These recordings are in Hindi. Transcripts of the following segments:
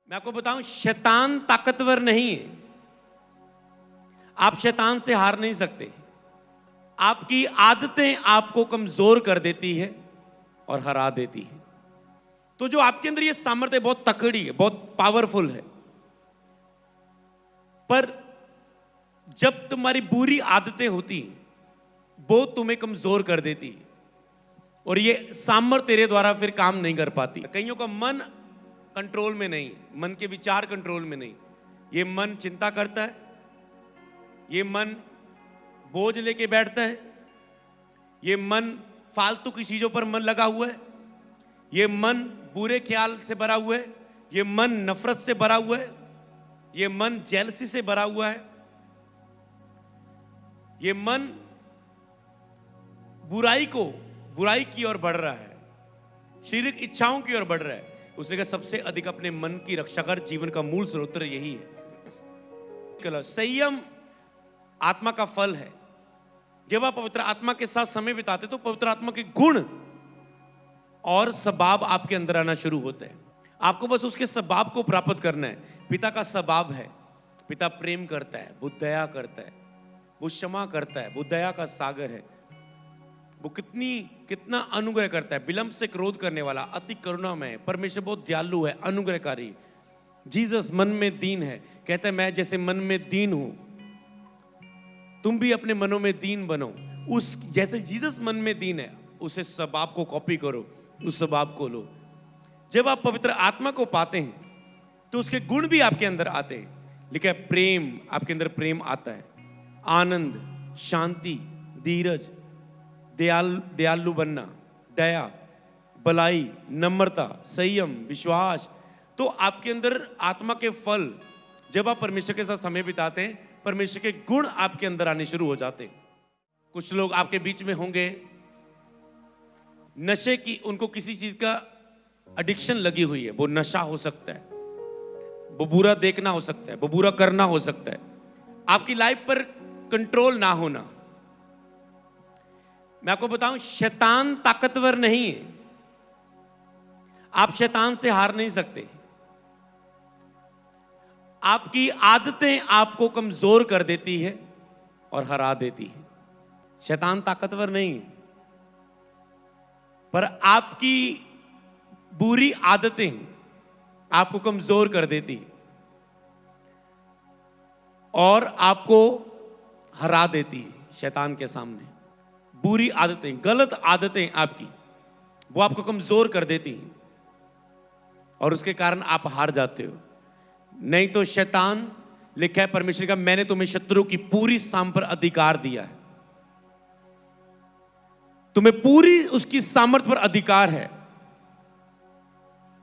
मैं आपको बताऊं, शैतान ताकतवर नहीं है। आप शैतान से हार नहीं सकते। आपकी आदतें आपको कमजोर कर देती है और हरा देती है। तो जो आपके अंदर ये सामर्थ्य बहुत तकड़ी है, बहुत पावरफुल है, पर जब तुम्हारी बुरी आदतें होती वो तुम्हें कमजोर कर देती है और ये सामर्थ्य तेरे द्वारा फिर काम नहीं कर पाती। कईयों का मन कंट्रोल में नहीं, मन के विचार कंट्रोल में नहीं। ये मन चिंता करता है, ये मन बोझ लेके बैठता है, ये मन फालतू की चीजों पर मन लगा हुआ है, ये मन बुरे ख्याल से भरा हुआ है, ये मन नफरत से भरा हुआ है, ये मन जेलसी से भरा हुआ है, ये मन बुराई की ओर बढ़ रहा है, शारीरिक इच्छाओं की ओर बढ़ रहा है। उसने कहा सबसे अधिक अपने मन की रक्षा कर, जीवन का मूल स्रोत यही है। संयम आत्मा का फल है। जब आप पवित्र आत्मा के साथ समय बिताते तो पवित्र आत्मा के गुण और स्वभाव आपके अंदर आना शुरू होते हैं। आपको बस उसके स्वभाव को प्राप्त करना है। पिता का स्वभाव है, पिता प्रेम करता है, वो दया करता है, वो क्षमा करता है, वो दया का सागर है, वो कितना अनुग्रह करता है, विलंब से क्रोध करने वाला, अति करुणामय। परमेश्वर बहुत दयालु है, अनुग्रहकारी। जीसस मन में दीन है, कहता है मैं जैसे मन में दीन हूं तुम भी अपने मनों में दीन बनो। उस जैसे जीसस मन में दीन है उसे स्वभाव को कॉपी करो, उस स्वभाव को लो। जब आप पवित्र आत्मा को पाते हैं तो उसके गुण भी आपके अंदर आते हैं। लिखा है प्रेम, आपके अंदर प्रेम आता है, आनंद, शांति, धीरज, दयालु बनना, दया, भलाई, नम्रता, संयम, विश्वास। तो आपके अंदर आत्मा के फल, जब आप परमेश्वर के साथ समय बिताते हैं, परमेश्वर के गुण आपके अंदर आने शुरू हो जाते हैं। कुछ लोग आपके बीच में होंगे नशे की, उनको किसी चीज का एडिक्शन लगी हुई है। वो नशा हो सकता है, वो बुरा देखना हो सकता है, वो बुरा करना हो सकता है, आपकी लाइफ पर कंट्रोल ना होना। मैं आपको बताऊं, शैतान ताकतवर नहीं है। आप शैतान से हार नहीं सकते। आपकी आदतें आपको कमजोर कर देती है और हरा देती है। शैतान ताकतवर नहीं है, पर आपकी बुरी आदतें आपको कमजोर कर देती है और आपको हरा देती है शैतान के सामने। बुरी आदतें, गलत आदतें आपकी, वो आपको कमजोर कर देती हैं और उसके कारण आप हार जाते हो। नहीं तो शैतान, लिखा है परमेश्वर का, मैंने तुम्हें शत्रु की पूरी साम पर अधिकार दिया है। तुम्हें पूरी उसकी सामर्थ पर अधिकार है।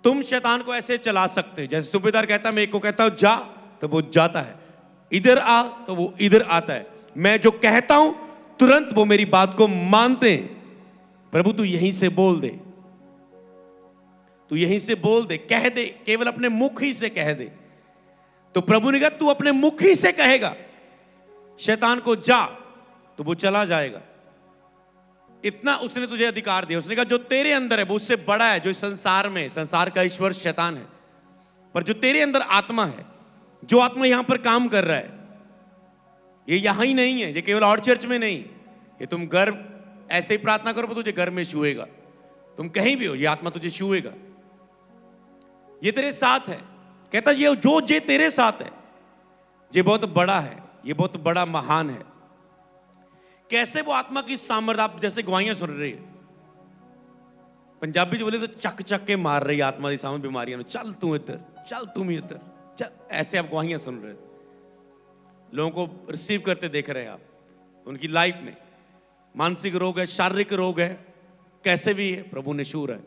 तुम शैतान को ऐसे चला सकते हो, जैसे सूबेदार कहता है मैं एक को कहता हूं जा तो वो जाता है, इधर आ तो वो इधर आता है, मैं जो कहता हूं तुरंत वो मेरी बात को मानते हैं। प्रभु तू यहीं से बोल दे, तू यहीं से बोल दे, कह दे, केवल अपने मुख ही से कह दे। तो प्रभु ने कहा तू अपने मुख ही से कहेगा शैतान को जा तो वो चला जाएगा। इतना उसने तुझे अधिकार दिया। उसने कहा जो तेरे अंदर है वो उससे बड़ा है जो इस संसार में, संसार का ईश्वर शैतान है, पर जो तेरे अंदर आत्मा है, जो आत्मा यहां पर काम कर रहा है, ये यहां ही नहीं है, ये केवल और चर्च में नहीं, ये तुम घर ऐसे ही प्रार्थना करो तो तुझे घर में छुएगा। तुम कहीं भी हो ये आत्मा तुझे छुएगा। ये तेरे साथ है। कहता ये तेरे साथ है ये बहुत बड़ा है, ये बहुत बड़ा महान है। कैसे वो आत्मा की सामर्थ्य, आप जैसे गवाहियां सुन रही है, पंजाबी जो बोले तो चक चक के मार रही आत्मा की सामने बीमारियां, चल तू इधर, चल तुम इधर, चल, ऐसे आप गवाहियां सुन रहे थे। लोगों को रिसीव करते देख रहे हैं आप उनकी लाइफ में। मानसिक रोग है, शारीरिक रोग है, कैसे भी है, प्रभु ने शूर है।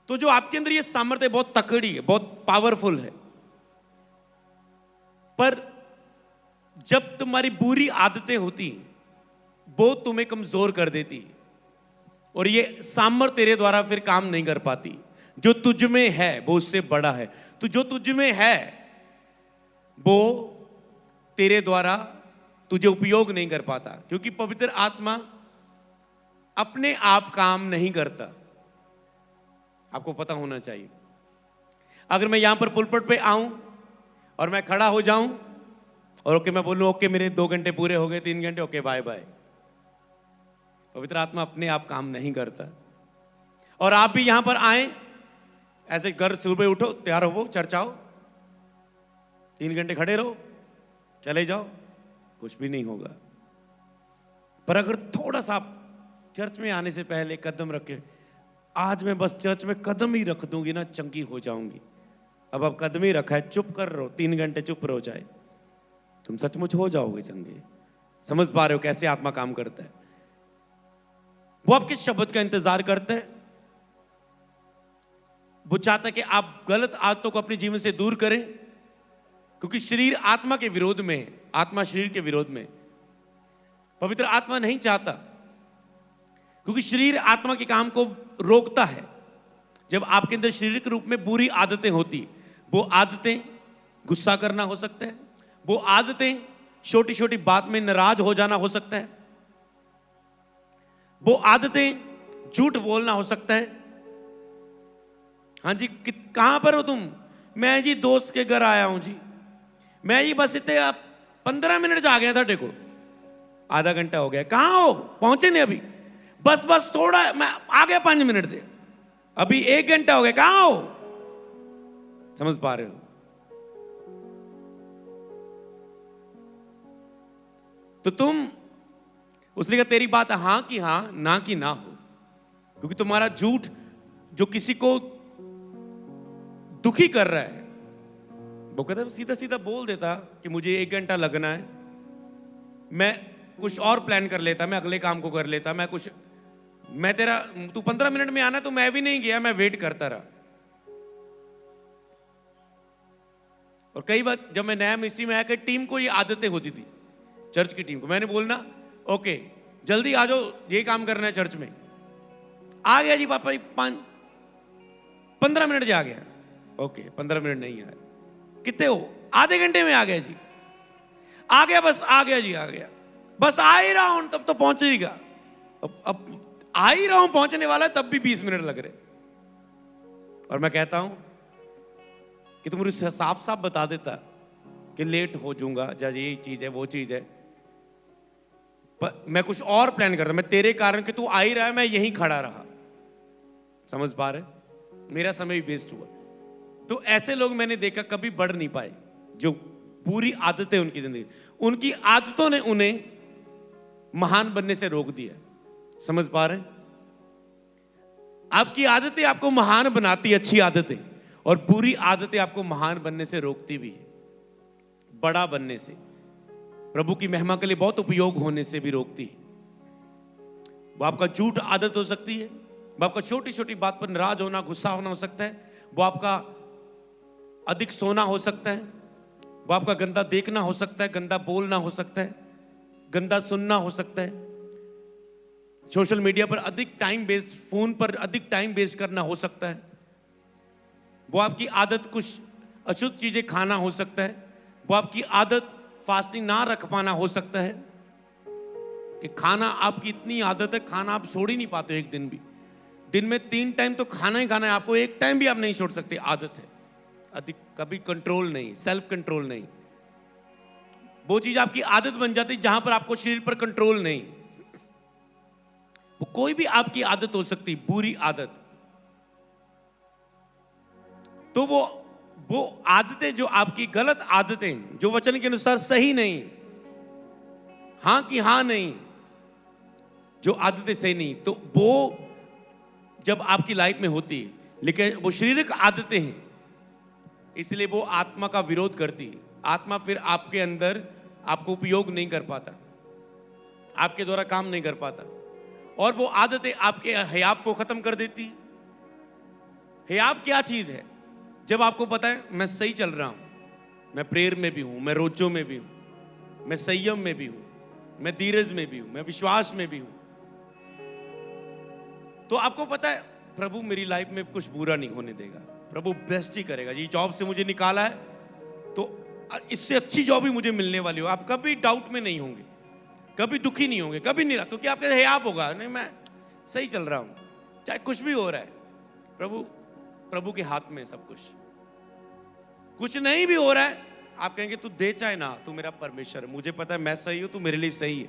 तो जो आपके अंदर ये सामर्थ्य बहुत तकड़ी है, बहुत पावरफुल है, पर जब तुम्हारी बुरी आदतें होती वो तुम्हें कमजोर कर देती और ये सामर्थ्य तेरे द्वारा फिर काम नहीं कर पाती। जो तुझ में है वो उससे बड़ा है। तो जो तुझ में है वो तेरे द्वारा तुझे उपयोग नहीं कर पाता, क्योंकि पवित्र आत्मा अपने आप काम नहीं करता। आपको पता होना चाहिए। अगर मैं यहां पर पुलपट पे आऊं और मैं खड़ा हो जाऊं और ओके मैं बोलूं ओके मेरे 2 घंटे पूरे हो गए, 3 घंटे, ओके बाय बाय, पवित्र आत्मा अपने आप काम नहीं करता। और आप भी यहां पर आए, ऐसे घर सुबह उठो, तैयार हो, चर्च आओ, 3 घंटे खड़े रहो, चले जाओ, कुछ भी नहीं होगा। पर अगर थोड़ा सा आप चर्च में आने से पहले कदम रखे, आज मैं बस चर्च में कदम ही रख दूंगी ना, चंगी हो जाऊंगी। अब आप कदम ही रखा है, चुप कर रहो, 3 घंटे चुप रहो जाए, तुम सचमुच हो जाओगे चंगे। समझ पा रहे हो कैसे आत्मा काम करता है? वो आप किस शब्द का इंतजार करते हैं? वो चाहता है कि आप गलत आदतों को अपने जीवन से दूर करें, क्योंकि शरीर आत्मा के विरोध में है, आत्मा शरीर के विरोध में। पवित्र आत्मा नहीं चाहता, क्योंकि शरीर आत्मा के काम को रोकता है। जब आपके अंदर शारीरिक रूप में बुरी आदतें होती, वो आदतें गुस्सा करना हो सकता है, वो आदतें छोटी छोटी बात में नाराज हो जाना हो सकता है, वो आदतें झूठ बोलना हो सकता है। हाँ जी, कहां पर हो तुम? मैं जी दोस्त के घर आया हूं जी, मैं जी बस इतने आप 15 मिनट जा गया था, देखो आधा घंटा हो गया। कहां हो? पहुंचे नहीं अभी, बस बस थोड़ा, मैं आ गया 5 मिनट दे, अभी 1 घंटा हो गया, कहां हो? समझ पा रहे हो? तो तुम, उसने कहा तेरी बात हां की हां, ना की ना हो, क्योंकि तुम्हारा झूठ जो किसी को दुखी कर रहा है, वो कहता सीधा सीधा बोल देता कि मुझे 1 घंटा लगना है, मैं कुछ और प्लान कर लेता, मैं अगले काम को कर लेता, मैं तेरा, तू 15 मिनट में आना, तो मैं भी नहीं गया, मैं वेट करता रहा। और कई बार जब मैं नया मिस्ट्री में आया, कि टीम को ये आदतें होती थी, चर्च की टीम को, मैंने बोलना ओके जल्दी आ जाओ, ये काम करना है चर्च में। आ गया जी पापा, 15 मिनट जा गया, ओके 15 मिनट नहीं आया, कितने हो? आधे घंटे में आ गया जी, आ गया, बस आ गया जी, आ गया, बस आ ही रहा हूं, तब तो पहुंचेगा। अब आ ही रहा हूं, पहुंचने वाला है, तब भी 20 मिनट लग रहे। और मैं कहता हूं कि तुम मुझे साफ साफ बता देता कि लेट हो जाऊंगा, जज ये चीज है, वो चीज है, पर मैं कुछ और प्लान करता, मैं तेरे कारण कि तू आ ही रहा है, मैं यहीं खड़ा रहा। समझ पा रहे? मेरा समय भी वेस्ट हुआ। तो ऐसे लोग मैंने देखा कभी बढ़ नहीं पाए, जो पूरी आदतें उनकी जिंदगी, उनकी आदतों ने उन्हें महान बनने से रोक दिया। समझ पा रहे? आपकी आदतें आपको महान बनाती, अच्छी आदतें, और बुरी आदतें आपको महान बनने से रोकती भी है, बड़ा बनने से, प्रभु की महिमा के लिए बहुत उपयोग होने से भी रोकती है। वो आपका झूठ आदत हो सकती है, वो आपका छोटी छोटी बात पर नाराज होना, गुस्सा होना हो सकता है, वो आपका अधिक सोना हो सकता है, वो आपका गंदा देखना हो सकता है, गंदा बोलना हो सकता है, गंदा सुनना हो सकता है, सोशल मीडिया पर अधिक टाइम वेस्ट, फोन पर अधिक टाइम वेस्ट करना हो सकता है, वो आपकी आदत कुछ अशुद्ध चीजें खाना हो सकता है, वो आपकी आदत फास्टिंग ना रख पाना हो सकता है, कि खाना आपकी इतनी आदत है, खाना आप छोड़ ही नहीं पाते एक दिन भी, दिन में 3 टाइम तो खाना ही खाना है आपको, एक टाइम भी आप नहीं छोड़ सकते, आदत है। अधिक कभी कंट्रोल नहीं, सेल्फ कंट्रोल नहीं, वो चीज आपकी आदत बन जाती जहां पर आपको शरीर पर कंट्रोल नहीं। वो कोई भी आपकी आदत हो सकती, बुरी आदत। तो वो आदतें जो आपकी गलत आदतें, जो वचन के अनुसार सही नहीं, हां की हां नहीं, जो आदतें सही नहीं, तो वो जब आपकी लाइफ में होती है, लेकिन वो शारीरिक आदतें हैं, इसलिए वो आत्मा का विरोध करती है। आत्मा फिर आपके अंदर आपको उपयोग नहीं कर पाता, आपके द्वारा काम नहीं कर पाता, और वो आदतें आपके हयाब को खत्म कर देती। हयाब क्या चीज है? जब आपको पता है मैं सही चल रहा हूं, मैं प्रेयर में भी हूं, मैं रोजों में भी हूं, मैं संयम में भी हूं, मैं धीरज में भी हूं, मैं विश्वास में भी हूं, तो आपको पता है प्रभु मेरी लाइफ में कुछ बुरा नहीं होने देगा, प्रभु बेस्ट ही करेगा। ये जॉब से मुझे निकाला है तो इससे अच्छी जॉब ही मुझे मिलने वाली हो। आप कभी डाउट में नहीं होंगे, कभी दुखी नहीं होंगे, कभी नहीं रहा, क्योंकि आपके हयाब होगा, नहीं मैं सही चल रहा हूं, चाहे कुछ भी हो रहा है, प्रभु के हाथ में सब कुछ। कुछ नहीं भी हो रहा है, आप कहेंगे तू दे चाहे ना, तू मेरा परमेश्वर है, मुझे पता है मैं सही हूं, तू मेरे लिए सही है,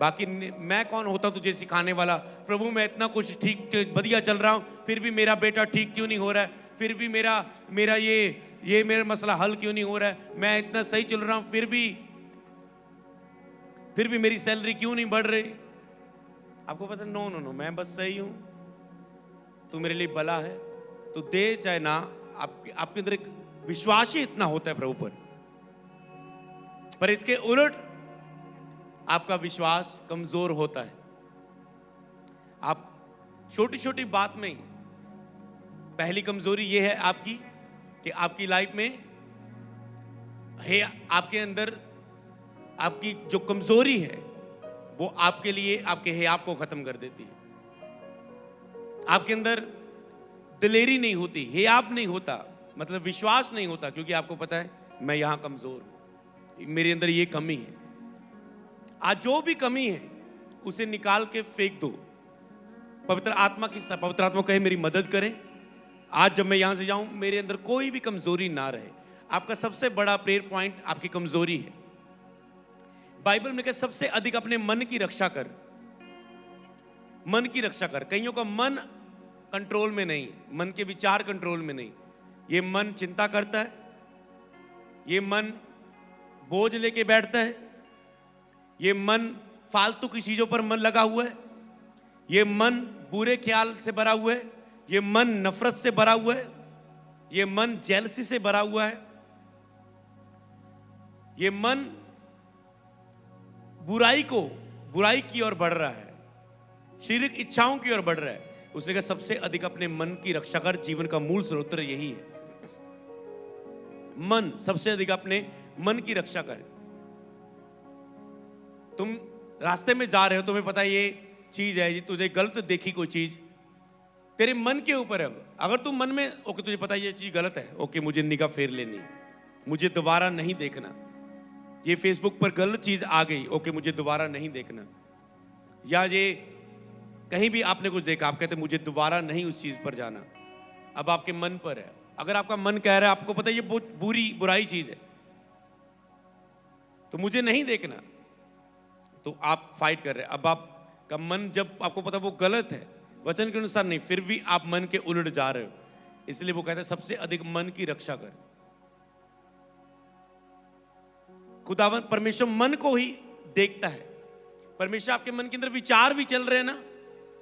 बाकी मैं कौन होता तुझे सिखाने वाला। प्रभु मैं इतना कुछ ठीक बढ़िया चल रहा हूं, फिर भी मेरा बेटा ठीक क्यों नहीं हो रहा है, फिर भी मेरा मेरा ये मेरा मसला हल क्यों नहीं हो रहा है, मैं इतना सही चल रहा हूं, फिर भी मेरी सैलरी क्यों नहीं बढ़ रही। आपको पता नो नो नो, मैं बस सही हूं, तू मेरे लिए भला है, तो दे चाहे ना। आपके अंदर एक विश्वास ही इतना होता है प्रभु पर इसके उलट आपका विश्वास कमजोर होता है। आप छोटी छोटी बात में, पहली कमजोरी यह है आपकी कि आपकी लाइफ में है, आपके अंदर आपकी जो कमजोरी है वो आपके लिए आपके हियाब को खत्म कर देती है। आपके अंदर दिलेरी नहीं होती, हियाब नहीं होता, मतलब विश्वास नहीं होता, क्योंकि आपको पता है मैं यहां कमजोर हूं, मेरे अंदर ये कमी है। आज जो भी कमी है उसे निकाल के फेंक दो। पवित्र आत्मा कहे मेरी मदद करें, आज जब मैं यहां से जाऊं मेरे अंदर कोई भी कमजोरी ना रहे। आपका सबसे बड़ा प्रेयर पॉइंट आपकी कमजोरी है। बाइबल में कहे सबसे अधिक अपने मन की रक्षा कर, मन की रक्षा कर। कईयों का मन कंट्रोल में नहीं, मन के विचार कंट्रोल में नहीं, ये मन चिंता करता है, ये मन बोझ लेके बैठता है, ये मन फालतू की चीजों पर मन लगा हुआ है, ये मन बुरे ख्याल से भरा हुआ है, ये मन नफरत से भरा हुआ है, ये मन जेलसी से भरा हुआ है, ये मन बुराई की ओर बढ़ रहा है, शारीरिक इच्छाओं की ओर बढ़ रहा है। उसने कहा सबसे अधिक अपने मन की रक्षा कर, जीवन का मूल स्रोत यही है। मन, सबसे अधिक अपने मन की रक्षा कर। तुम रास्ते में जा रहे हो, तुम्हें पता है ये चीज है, ये तुझे गलत देखी कोई चीज, तेरे मन के ऊपर है। अगर तुम मन में ओके तुझे पता है ये चीज गलत है, ओके मुझे निगाह फेर लेनी, मुझे दोबारा नहीं देखना। ये फेसबुक पर गलत चीज आ गई, ओके मुझे दोबारा नहीं देखना। या ये कहीं भी आपने कुछ देखा, आप कहते मुझे दोबारा नहीं उस चीज पर जाना। अब आपके मन पर है। अगर आपका मन कह रहा है, आपको पता है ये बहुत बुराई चीज है, तो मुझे नहीं देखना, तो आप फाइट कर रहे हैं। अब आपका मन, जब आपको पता वो गलत है, वचन के अनुसार नहीं, फिर भी आप मन के उलट जा रहे हो, इसलिए वो कहते हैं सबसे अधिक मन की रक्षा कर। खुदावन परमेश्वर मन को ही देखता है। परमेश्वर आपके मन के अंदर विचार भी चल रहे हैं ना,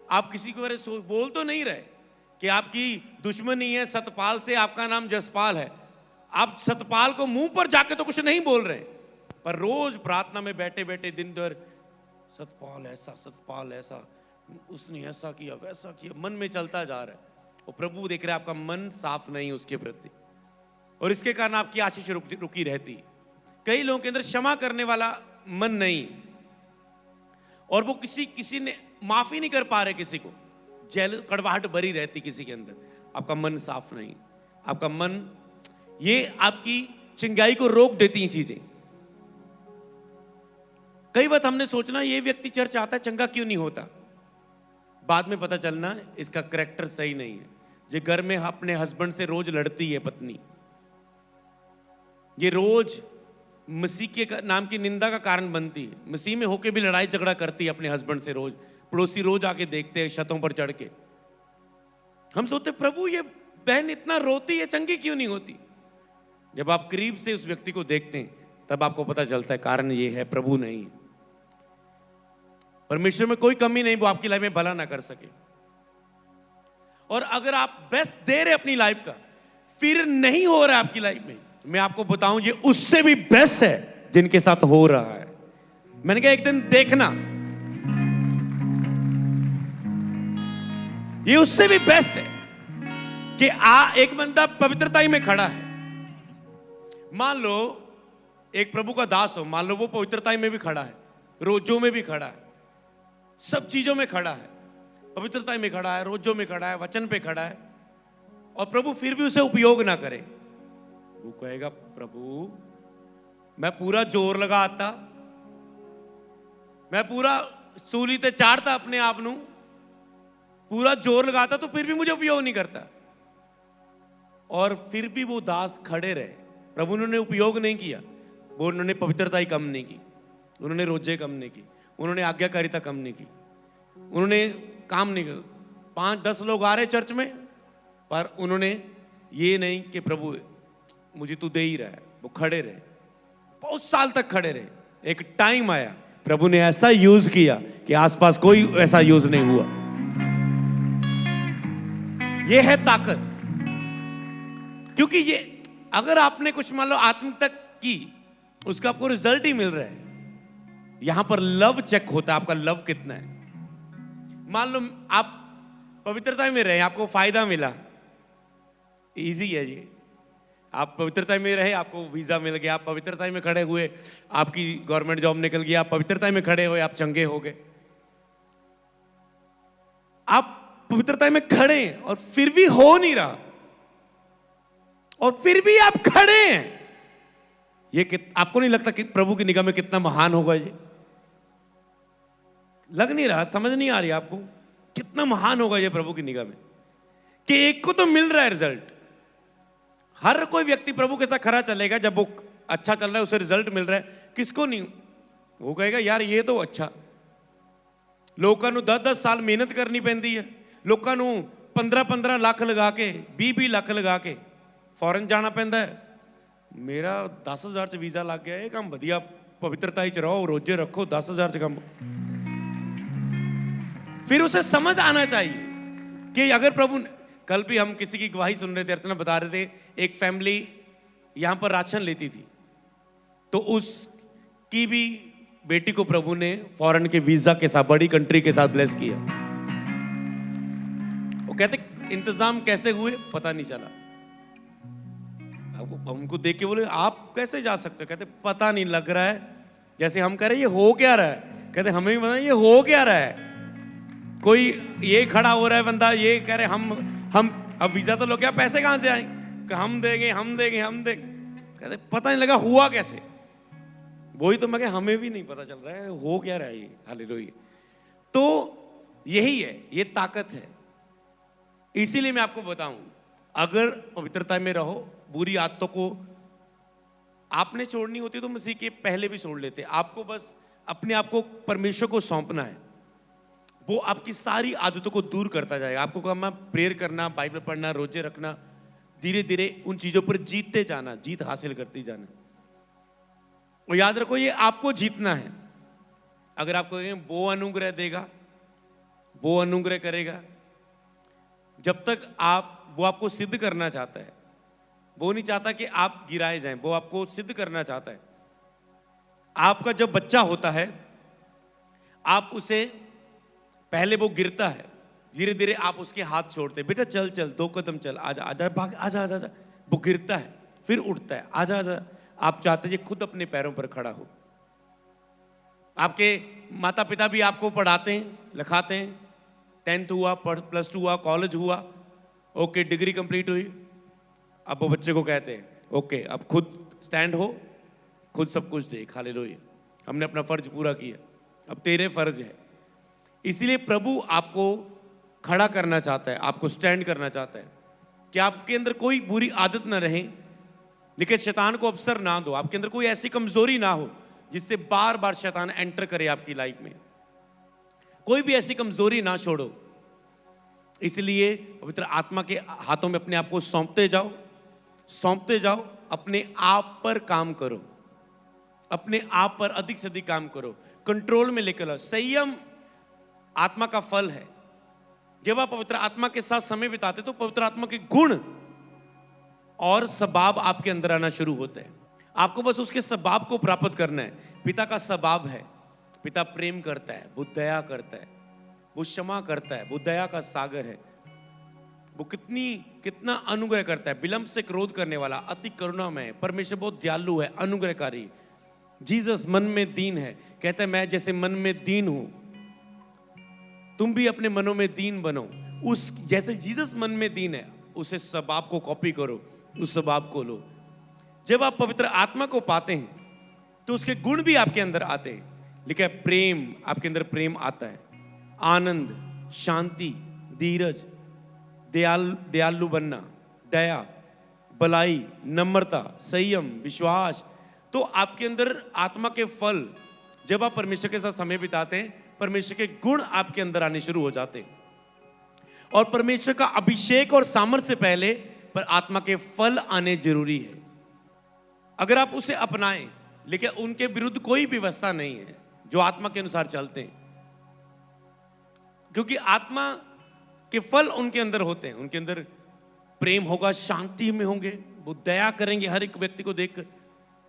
आप किसी को बोल तो नहीं रहे कि आपकी दुश्मनी है सतपाल से, आपका नाम जसपाल है, आप सतपाल को मुंह पर जाके तो कुछ नहीं बोल रहे, पर रोज प्रार्थना में बैठे बैठे दिन भर सतपाल ऐसा, उसने ऐसा किया वैसा किया, मन में चलता जा रहा है। और प्रभु देख रहे हैं आपका मन साफ नहीं उसके प्रति, और इसके कारण आपकी आशीष रुकी रहती। कई लोगों के अंदर क्षमा करने वाला मन नहीं, और वो किसी ने माफी नहीं कर पा रहे, किसी को जेल कड़वाहट भरी रहती किसी के अंदर। आपका मन साफ नहीं, आपका मन, ये आपकी चिंगाई को रोक देती हैं चीजें। कई बार हमने सोचना ये व्यक्ति चर्च आता है, चंगा क्यों नहीं होता, बाद में पता चलना इसका करैक्टर सही नहीं है। ये घर में अपने हस्बैंड से रोज लड़ती है पत्नी, ये रोज मसीह के नाम की निंदा का कारण बनती है, मसीह में होके भी लड़ाई झगड़ा करती है अपने हस्बैंड से रोज। पड़ोसी रोज आके देखते हैं छतों पर चढ़ के। हम सोचते प्रभु ये बहन इतना रोती है, चंगी क्यों नहीं होती। जब आप करीब से उस व्यक्ति को देखते हैं तब आपको पता चलता है कारण ये है, प्रभु नहीं है। परमेश्वर में कोई कमी नहीं, वो आपकी लाइफ में भला ना कर सके। और अगर आप बेस्ट दे रहे अपनी लाइफ का, फिर नहीं हो रहा है आपकी लाइफ में, मैं आपको बताऊं ये उससे भी बेस्ट है जिनके साथ हो रहा है। मैंने कहा एक दिन देखना, ये उससे भी बेस्ट है कि एक बंदा पवित्रता ही में खड़ा है। मान लो एक प्रभु का दास हो, मान लो वो पवित्रता में भी खड़ा है, रोजों में भी खड़ा है, सब चीजों में खड़ा है, पवित्रता में खड़ा है, रोजों में खड़ा है, वचन पे खड़ा है, और प्रभु फिर भी उसे उपयोग ना करे। वो कहेगा प्रभु मैं पूरा जोर लगाता, मैं पूरा सूली ते चाड़ता अपने आप नू, पूरा जोर लगाता, तो फिर भी मुझे उपयोग नहीं करता। और फिर भी वो दास खड़े रहे। प्रभु उन्होंने उपयोग नहीं किया, वो उन्होंने पवित्रता ही कम नहीं की, उन्होंने रोजे कम नहीं की, उन्होंने आज्ञाकारिता कम नहीं की, उन्होंने काम नहीं किया। 5-10 लोग आ रहे चर्च में, पर उन्होंने ये नहीं कि प्रभु मुझे तू दे ही रहा है। वो खड़े रहे, बहुत साल तक खड़े रहे। एक टाइम आया, प्रभु ने ऐसा यूज किया कि आसपास कोई ऐसा यूज नहीं हुआ। ये है ताकत। क्योंकि ये अगर आपने कुछ मान लो आत्मिकता की, उसका आपको रिजल्ट ही मिल रहा है। यहां पर लव चेक होता है, आपका लव कितना है। मान लो आप पवित्रता में रहे, आपको फायदा मिला, इजी है ये। आप पवित्रता में रहे, आपको वीजा मिल गया, आप पवित्रता में खड़े हुए, आपकी गवर्नमेंट जॉब निकल गई, आप पवित्रता में खड़े हुए, आप चंगे हो गए। आप पवित्रता में खड़े हैं और फिर भी हो नहीं रहा, और फिर भी आप खड़े हैं। ये आपको नहीं लगता कि प्रभु की निगाह में कितना महान होगा ये? लग नहीं रहा, समझ नहीं आ रही आपको कितना महान होगा ये प्रभु की निगाह में, कि एक को तो मिल रहा है रिजल्ट। हर कोई व्यक्ति प्रभु के साथ खरा चलेगा जब वो अच्छा चल रहा है, उसे रिजल्ट मिल रहा है। किसको नहीं? वो कहेगा यार ये तो अच्छा। लोगों को 10-10 साल मेहनत करनी पैंदी है, लोगों को 15-15 लाख लगा के 20-20 लाख लगा के फॉरेन जाना पैंदा है। मेरा 10,000 च वीजा लग गया, ये काम वधिया, पवित्रता ही च रहो, रोजे रखो, 10,000 च काम। फिर उसे समझ आना चाहिए कि अगर प्रभु, कल भी हम किसी की गवाही सुन रहे थे, अर्चना बता रहे थे, एक फैमिली यहां पर राशन लेती थी, तो उसकी भी बेटी को प्रभु ने फॉरेन के वीजा के साथ, बड़ी कंट्री के साथ ब्लेस किया। वो कहते इंतजाम कैसे हुए पता नहीं चला। हमको देख के बोले आप कैसे जा सकते हो? कहते पता नहीं, लग रहा है जैसे हम कह रहे ये हो क्या रहा है। कहते हमें भी पता नहीं ये हो क्या रहा है। कोई ये खड़ा हो रहा है बंदा, ये कह रहे हम अब वीजा तो लोग क्या, पैसे कहां से आए? हम देंगे हम देंगे हम देंगे। कहते पता नहीं लगा हुआ कैसे। वही तो मैं, हमें भी नहीं पता चल रहा है हो क्या रहा है ये। हालेलुया। तो यही है, ये ताकत है। इसीलिए मैं आपको बताऊं, अगर पवित्रता में रहो, बुरी आदतों को आपने छोड़नी होती तो मसीह के पहले भी छोड़ लेते। आपको बस अपने आप को परमेश्वर को सौंपना है, वो आपकी सारी आदतों को दूर करता जाएगा। आपको काम प्रेयर करना, बाइबल पढ़ना, रोजे रखना, धीरे धीरे उन चीजों पर जीतते जाना, जीत हासिल करते जाना। और याद रखो ये आपको जीतना है। अगर आपको वो अनुग्रह देगा, वो अनुग्रह करेगा, जब तक वो आपको सिद्ध करना चाहता है, वो नहीं चाहता कि आप गिराए जाएं, वो आपको सिद्ध करना चाहता है। आपका जब बच्चा होता है, आप उसे पहले वो गिरता है, धीरे धीरे आप उसके हाथ छोड़ते हैं, बेटा चल चल 2 कदम चल, आजा आजा भाग, आजा आजा आजा। वो गिरता है, फिर उठता है, आजा आजा। आप चाहते हैं खुद अपने पैरों पर खड़ा हो। आपके माता पिता भी आपको पढ़ाते हैं, लिखाते हैं, 10th हुआ, +2 हुआ, कॉलेज हुआ, ओके डिग्री कंप्लीट हुई। अब वो बच्चे को कहते हैं ओके अब खुद स्टैंड हो, खुद सब कुछ देख। हालेलुया, हमने अपना फर्ज पूरा किया, अब तेरे फर्ज है। इसीलिए प्रभु आपको खड़ा करना चाहता है, आपको स्टैंड करना चाहता है कि आपके अंदर कोई बुरी आदत ना रहे, लेकिन शैतान को अवसर ना दो। आपके अंदर कोई ऐसी कमजोरी ना हो जिससे बार बार शैतान एंटर करे आपकी लाइफ में। कोई भी ऐसी कमजोरी ना छोड़ो। इसलिए पवित्र आत्मा के हाथों में अपने आप को सौंपते जाओ, सौंपते जाओ। अपने आप पर काम करो, अपने आप पर अधिक से अधिक काम करो, कंट्रोल में लेकर आओ। संयम आत्मा का फल है। जब आप पवित्र आत्मा के साथ समय बिताते तो पवित्र आत्मा के गुण और स्वभाव आपके अंदर आना शुरू होते हैं। आपको बस उसके स्वभाव को प्राप्त करना है। पिता का स्वभाव है, पिता प्रेम करता है, वो दया करता है, वो क्षमा करता है, वो दया का सागर है। वो कितना अनुग्रह करता है, विलंब से क्रोध करने वाला, अति करुणामय है। परमेश्वर बहुत दयालु है, अनुग्रहकारी। जीसस मन में दीन है, कहता है मैं जैसे मन में दीन हूं, तुम भी अपने मनों में दीन बनो। उस जैसे जीसस मन में दीन है, उसे स्वभाव को कॉपी करो, उस स्वभाव को लो। जब आप पवित्र आत्मा को पाते हैं तो उसके गुण भी आपके अंदर आते हैं। लिखा है प्रेम, आपके अंदर प्रेम आता है, आनंद, शांति, धीरज, दयालु बनना, दया, भलाई, नम्रता, संयम, विश्वास। तो आपके अंदर आत्मा के फल, जब आप परमेश्वर के साथ समय बिताते हैं, परमेश्वर के गुण आपके अंदर आने शुरू हो जाते हैं। और परमेश्वर का अभिषेक और सामर्थ्य से पहले पर आत्मा के फल आने जरूरी है। अगर आप उसे अपनाएं, लेकिन उनके विरुद्ध कोई व्यवस्था नहीं है जो आत्मा के अनुसार चलते हैं, क्योंकि आत्मा के फल उनके अंदर होते हैं। उनके अंदर प्रेम होगा, शांति में होंगे, वो दया करेंगे हर एक व्यक्ति को देखकर,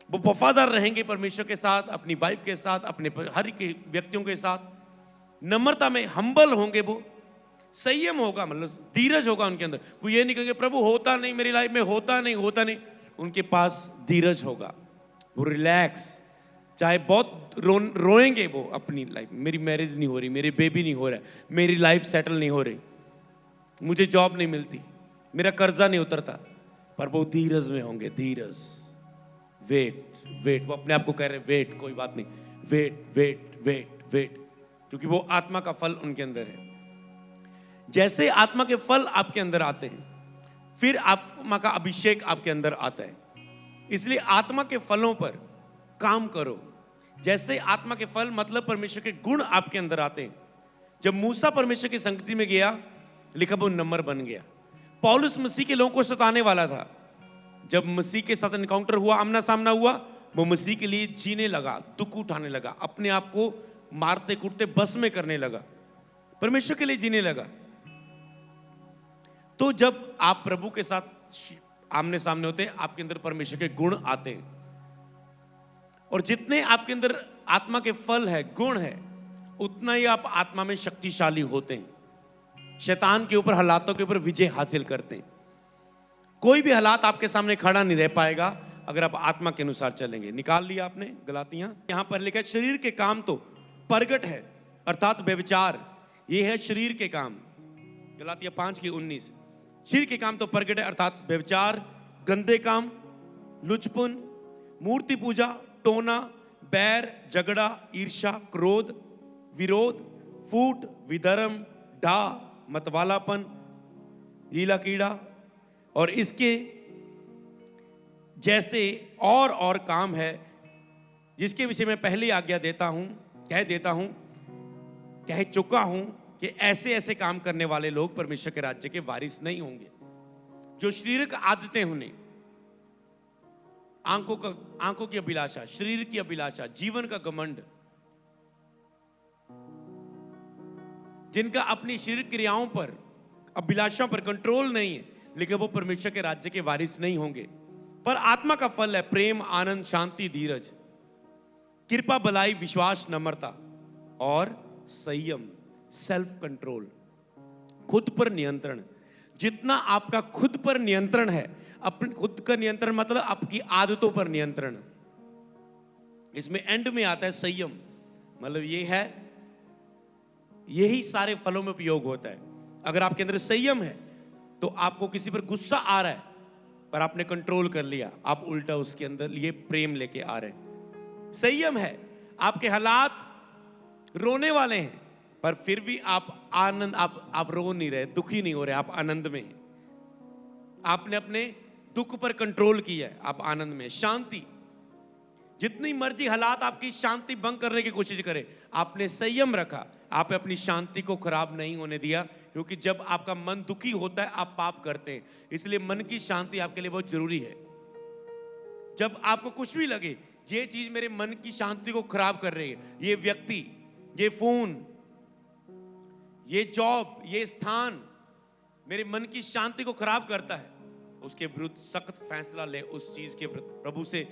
वो वफादार रहेंगे परमेश्वर के साथ, अपनी वाइफ के साथ, अपने हर एक व्यक्तियों के साथ, नम्रता में हम्बल होंगे, वो संयम होगा, मतलब धीरज होगा उनके अंदर। वो ये नहीं कहेंगे प्रभु होता नहीं मेरी लाइफ में, होता नहीं। उनके पास धीरज होगा, वो रिलैक्स, चाहे बहुत रोएंगे वो अपनी लाइफ, मेरी मैरिज नहीं हो रही, मेरी बेबी नहीं हो रहा, मेरी लाइफ सेटल नहीं हो रही, मुझे जॉब नहीं मिलती, मेरा कर्जा नहीं उतरता, पर वो धीरज में होंगे। धीरज, वेट, वो अपने आप को कह रहे वेट, कोई बात नहीं, वेट, क्योंकि वो आत्मा का फल उनके अंदर है। जैसे आत्मा के फल आपके अंदर आते हैं, फिर आत्मा का अभिषेक आपके अंदर आता है। इसलिए आत्मा के फलों पर काम करो। जैसे आत्मा के फल मतलब परमेश्वर के गुण आपके अंदर आते हैं। जब मूसा परमेश्वर की संगति में गया, लिखा वो नम्र बन गया। पौलुस मसीह के लोगों को सताने वाला था, जब मसीह के साथ एनकाउंटर हुआ, आमना सामना हुआ, वो मसीह के लिए जीने लगा, दुख उठाने लगा, अपने आप को मारते कूटते बस में करने लगा, परमेश्वर के लिए जीने लगा। तो जब आप प्रभु के साथ आमने सामने होते हैं, आपके अंदर परमेश्वर के गुण आते हैं, और जितने आपके अंदर आत्मा के फल है, गुण है, उतना ही आप आत्मा में शक्तिशाली होते हैं, शैतान के ऊपर, हालातों के ऊपर विजय हासिल करते हैं। कोई भी हालात आपके सामने खड़ा नहीं रह पाएगा अगर आप आत्मा के अनुसार चलेंगे। निकाल लिया आपने गलातियां, यहां पर लिखा है शरीर के काम तो प्रगट है, अर्थात व्यभिचार, ये है शरीर के काम। गलातियां 5:19, शरीर के काम तो प्रगट है, अर्थात व्यभिचार, गंदे काम, लुचपन, मूर्ति पूजा, टोना, बैर, झगड़ा, ईर्ष्या, क्रोध, विरोध, फूट, विधर्म, डा, मतवालापन, लीला कीड़ा और इसके जैसे और काम है, जिसके विषय में पहले आज्ञा कह चुका हूं कि ऐसे ऐसे काम करने वाले लोग परमेश्वर के राज्य के वारिस नहीं होंगे। जो शारीरिक आदतें होने, आंखों की अभिलाषा, शरीर की अभिलाषा, जीवन का घमंड, जिनका अपनी शरीर क्रियाओं पर, अभिलाषाओं पर कंट्रोल नहीं है, लेकिन वो परमेश्वर के राज्य के वारिस नहीं होंगे। पर आत्मा का फल है प्रेम, आनंद, शांति, धीरज, कृपा, भलाई, विश्वास, नम्रता और संयम, सेल्फ कंट्रोल, खुद पर नियंत्रण। जितना आपका खुद पर नियंत्रण है, अपने खुद का नियंत्रण मतलब आपकी आदतों पर नियंत्रण, इसमें एंड में आता है संयम, मतलब ये है, यही सारे फलों में उपयोग होता है। अगर आपके अंदर संयम है तो आपको किसी पर गुस्सा आ रहा है पर आपने कंट्रोल कर लिया, आप उल्टा उसके अंदर ये प्रेम लेके आ रहे हैं। संयम है, आपके हालात रोने वाले हैं पर फिर भी आप आनंद, आप रो नहीं रहे, दुखी नहीं हो रहे, आप आनंद में हैं। आपने अपने दुख पर कंट्रोल किया है, आप आनंद में। शांति, जितनी मर्जी हालात आपकी शांति भंग करने की कोशिश करे, आपने संयम रखा, आपने अपनी शांति को खराब नहीं होने दिया, क्योंकि जब आपका मन दुखी होता है आप पाप करते हैं, इसलिए मन की शांति आपके लिए बहुत जरूरी है। जब आपको कुछ भी लगे ये चीज मेरे मन की शांति को खराब कर रही है, ये व्यक्ति, ये फोन, ये जॉब, ये स्थान मेरे मन की शांति को खराब करता है, उसके विरुद्ध सख्त फैसला ले, उस चीज के प्रभु से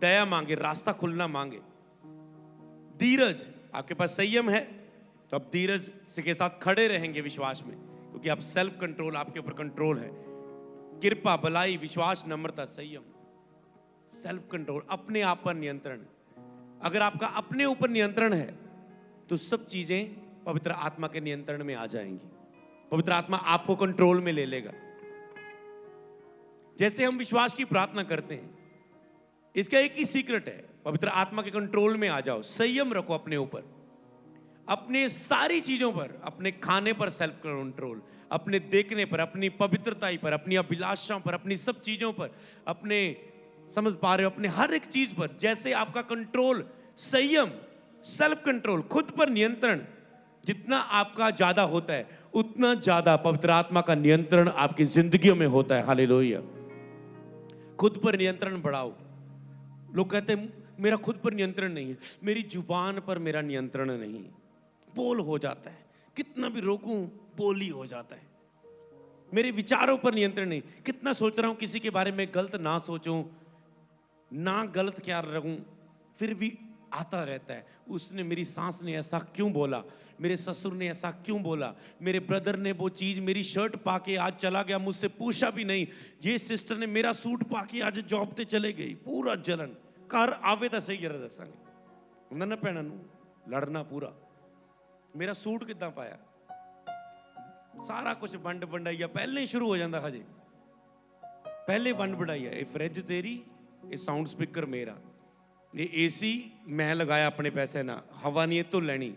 दया मांगे, रास्ता खुलना मांगे। धीरज, आपके पास संयम है तो आप धीरज के साथ खड़े रहेंगे विश्वास में, क्योंकि आप सेल्फ कंट्रोल, आपके ऊपर कंट्रोल है। कृपा, भलाई, विश्वास, नम्रता, संयम, सेल्फ कंट्रोल, अपने आप पर नियंत्रण। अगर आपका अपने ऊपर नियंत्रण है तो सब चीजें पवित्र आत्मा के नियंत्रण में आ जाएंगी, पवित्र आत्मा आपको कंट्रोल में ले लेगा। जैसे हम विश्वास की प्रार्थना करते हैं, इसका एक ही सीक्रेट है, पवित्र आत्मा के कंट्रोल में आ जाओ, संयम रखो अपने ऊपर। अपने सारी चीजों पर, अपने खाने पर सेल्फ कंट्रोल, अपने देखने पर, अपनी पवित्रता पर, अपनी अभिलाषाओं पर, अपनी सब चीजों पर, अपने, समझ पा रहे हो, अपने हर एक चीज पर जैसे आपका कंट्रोल, संयम, सेल्फ कंट्रोल, खुद पर नियंत्रण जितना आपका ज्यादा होता है, उतना ज्यादा पवित्र आत्मा का नियंत्रण आपकी जिंदगियों में होता है। हालेलुया। खुद पर नियंत्रण बढ़ाओ। लोग कहते हैं मेरा खुद पर नियंत्रण नहीं है, मेरी जुबान पर मेरा नियंत्रण नहीं, बोल हो जाता है, कितना भी रोकूं बोली हो जाता है। मेरे विचारों पर नियंत्रण नहीं, कितना सोच रहा हूं किसी के बारे में गलत ना सोचूं, ना गलत क्या रहूं, फिर भी आता रहता है। उसने, मेरी सास ने ऐसा क्यों बोला, मेरे ससुर ने ऐसा क्यों बोला, मेरे ब्रदर ने वो चीज, मेरी शर्ट पाके आज चला गया, मुझसे पूछा भी नहीं, ये सिस्टर ने मेरा सूट पाके आज जॉब ते चले गई, पूरा जलन कर आवे तो सही जरा दसांगे उन्होंने भैनों लड़ना पूरा, मेरा सूट कितना पाया, सारा कुछ वंड वंडाइया पहले ही शुरू हो जाता, हजे पहले वंड वंडाइया, ये फ्रिज तेरी, ये साउंड स्पीकर मेरा, ये एसी मैं लगाया अपने पैसे ना, हवा नहीं तो लेनी,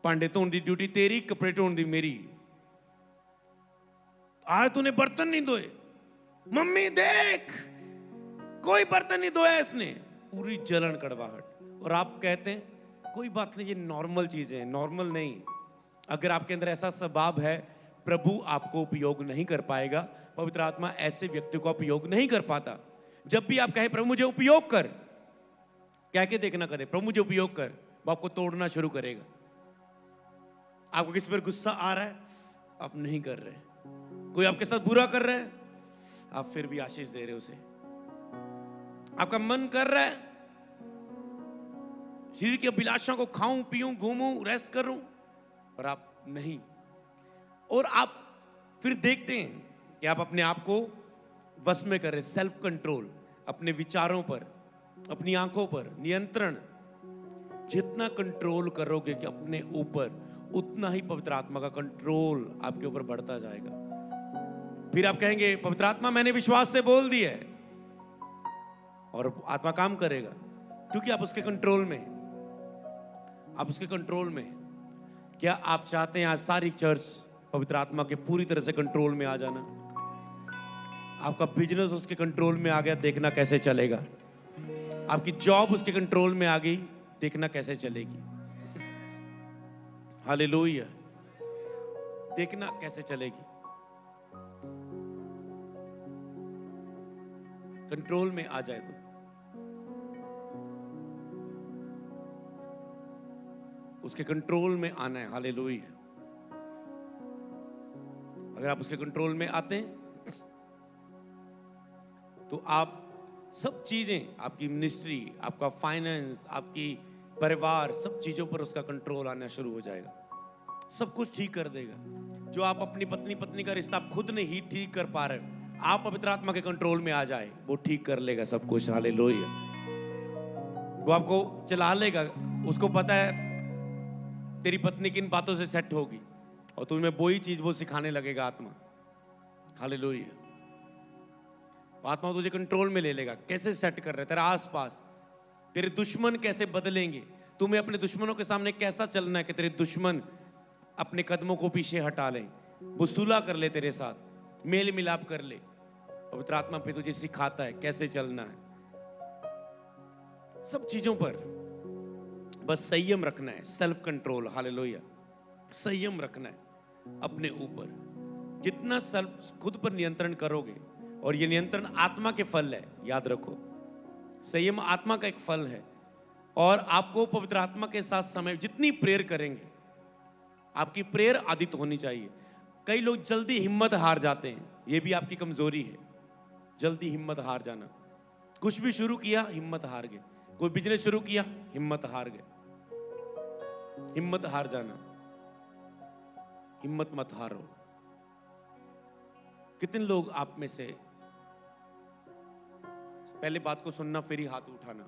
भांडे धोने की ड्यूटी तेरी, कपड़े धोने की मेरी, आज तूने बर्तन नहीं धोए, मम्मी देख कोई बर्तन नहीं धोया इसने, पूरी जलन कड़वाहट। और आप कहते हैं कोई बात नहीं, ये नॉर्मल चीजें हैं। नॉर्मल नहीं, अगर आपके अंदर ऐसा स्वभाव है, प्रभु आपको उपयोग नहीं कर पाएगा। पवित्र आत्मा ऐसे व्यक्ति को उपयोग नहीं कर पाता। जब भी आप कहें प्रभु मुझे उपयोग कर, कह के देखना, कदे प्रभु मुझे उपयोग कर, वो आपको तोड़ना शुरू करेगा। आपको किसी पर गुस्सा आ रहा है, आप नहीं कर रहे, कोई आपके साथ बुरा कर रहा है, आप फिर भी आशीष दे रहे हो उसे। आपका मन कर रहा है शरीर की अभिलाषा को खाऊं पीऊं घूमूं रेस्ट करूं, पर आप नहीं। और आप फिर देखते हैं कि आप अपने आप को वश में कर रहे, सेल्फ कंट्रोल, अपने विचारों पर, अपनी आंखों पर नियंत्रण। जितना कंट्रोल करोगे कि अपने ऊपर, उतना ही पवित्र आत्मा का कंट्रोल आपके ऊपर बढ़ता जाएगा। फिर आप कहेंगे पवित्र आत्मा मैंने विश्वास से बोल दिया है, और आत्मा काम करेगा क्योंकि आप उसके कंट्रोल में, आप उसके कंट्रोल में। क्या आप चाहते हैं आज सारी चर्च पवित्र आत्मा के पूरी तरह से कंट्रोल में आ जाना? आपका बिजनेस उसके कंट्रोल में आ गया, देखना कैसे चलेगा। आपकी जॉब उसके कंट्रोल में आ गई, देखना कैसे चलेगी। हालेलुया, देखना कैसे चलेगी। कंट्रोल में आ जाए तो उसके कंट्रोल में आना है। हालेलुया। अगर आप उसके कंट्रोल में आते हैं तो आप सब चीजें, आपकी मिनिस्ट्री, आपका फाइनेंस, आपकी परिवार, सब चीजों पर उसका कंट्रोल आना शुरू हो जाएगा। सब कुछ ठीक कर देगा। जो आप अपनी पत्नी का रिश्ता आप खुद नहीं ठीक कर पा रहे, आप पवित्र आत्मा के कंट्रोल में आ जाए, वो ठीक कर लेगा सब कुछ। हालेलुया। वो आपको चला लेगा। उसको पता है तेरी पत्नी किन बातों से सेट होगी, और तुम्हें वही चीज वो सिखाने लगेगा आत्मा। हालेलुया। आत्मा तुझे कंट्रोल में ले लेगा। कैसे सेट कर रहे तेरा आसपास, तेरे दुश्मन कैसे बदलेंगे, तुम्हें अपने दुश्मनों के सामने कैसा चलना है कि तेरे दुश्मन अपने कदमों को पीछे हटा लें, वो सुलह कर ले, तेरे साथ मेल मिलाप कर ले। पवित्र आत्मा पे तुझे सिखाता है कैसे चलना है। सब चीजों पर बस संयम रखना है, सेल्फ कंट्रोल। हालेलुया। संयम रखना है अपने ऊपर। जितना सेल्फ, खुद पर नियंत्रण करोगे, और ये नियंत्रण आत्मा के फल है, याद रखो। संयम आत्मा का एक फल है। और आपको पवित्र आत्मा के साथ समय, जितनी प्रेयर करेंगे, आपकी प्रेयर आदित होनी चाहिए। कई लोग जल्दी हिम्मत हार जाते हैं, ये भी आपकी कमजोरी है, जल्दी हिम्मत हार जाना। कुछ भी शुरू किया हिम्मत हार गए, कोई बिजनेस शुरू किया हिम्मत हार गए। हिम्मत हार जाना, हिम्मत मत हारो। कितने लोग आप में से, पहले बात को सुनना फिर ही हाथ उठाना,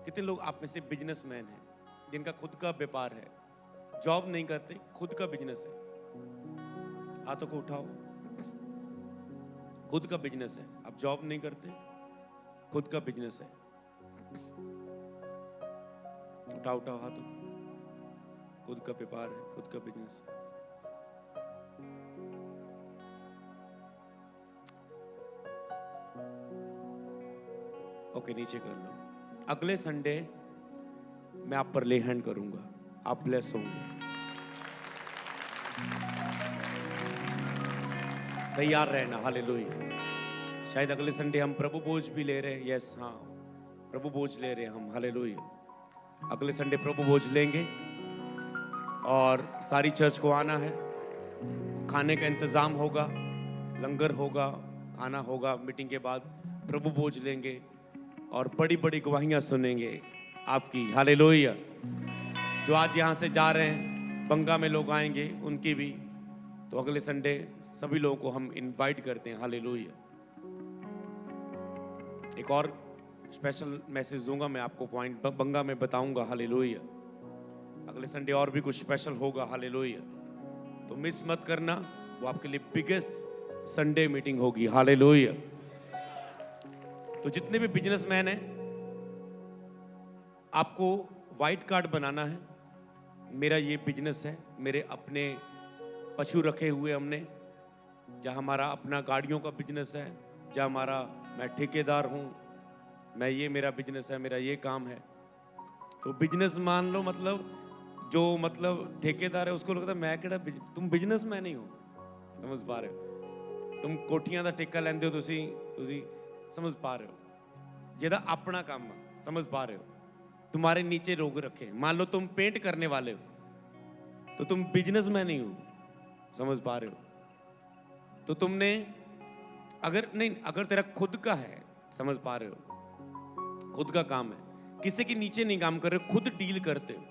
कितने लोग आप में से बिजनेसमैन हैं जिनका खुद का व्यापार है, जॉब नहीं करते, खुद का बिजनेस है? हाथों को उठाओ। खुद का बिजनेस है, आप जॉब नहीं करते, खुद का बिजनेस है। उठाओ उठाओ हाथों। खुद का व्यापार है, खुद का बिजनेस है। ओके, नीचे कर लो। अगले संडे मैं आप पर ले हैंड करूंगा, आप ब्लेस होंगे। तैयार रहना। हालेलुया। शायद अगले संडे हम प्रभु भोज भी ले रहे हैं। यस, हाँ, प्रभु भोज ले रहे हैं हम। हालेलुया। अगले संडे प्रभु भोज लेंगे और सारी चर्च को आना है। खाने का इंतजाम होगा, लंगर होगा, खाना होगा। मीटिंग के बाद प्रभु भोज लेंगे और बड़ी बड़ी गवाहियां सुनेंगे आपकी। हालेलुया। जो आज यहाँ से जा रहे हैं, बंगा में लोग आएंगे, उनकी भी। तो अगले संडे सभी लोगों को हम इनवाइट करते हैं। हालेलुया। एक और स्पेशल मैसेज दूंगा मैं आपको, पॉइंट बंगा में बताऊंगा। हालेलुया। अगले संडे और भी कुछ स्पेशल होगा। हालेलुया। तो मिस मत करना, वो आपके लिए बिगेस्ट संडे मीटिंग होगी। हालेलुया। तो जितने भी बिजनेसमैन हैं, आपको व्हाइट कार्ड बनाना है। मेरा ये बिजनेस है, मेरे अपने पशु रखे हुए हमने, जहाँ हमारा अपना गाड़ियों का बिजनेस है, जहाँ हमारा, मैं ठेकेदार हूँ, मैं, ये मेरा बिजनेस है, मेरा ये काम है। तो बिजनेस मान लो, मतलब जो मतलब ठेकेदार है उसको लगता है मैं केड़ा तुम बिजनेसमैन ही हो। समझ पा रहे हो? तुम कोठियां दा ठेका लेंदे हो, तुसी समझ पा रहे हो? जेदा अपना काम है, समझ पा रहे हो? तुम्हारे नीचे लोग रखे, मान लो तुम पेंट करने वाले हो, तो तुम बिजनेसमैन ही हो। समझ पा रहे हो? तो तुमने अगर तेरा खुद का है, समझ पा रहे हो, खुद का काम है, किसी के नीचे नहीं काम कर रहे, खुद डील करते हो,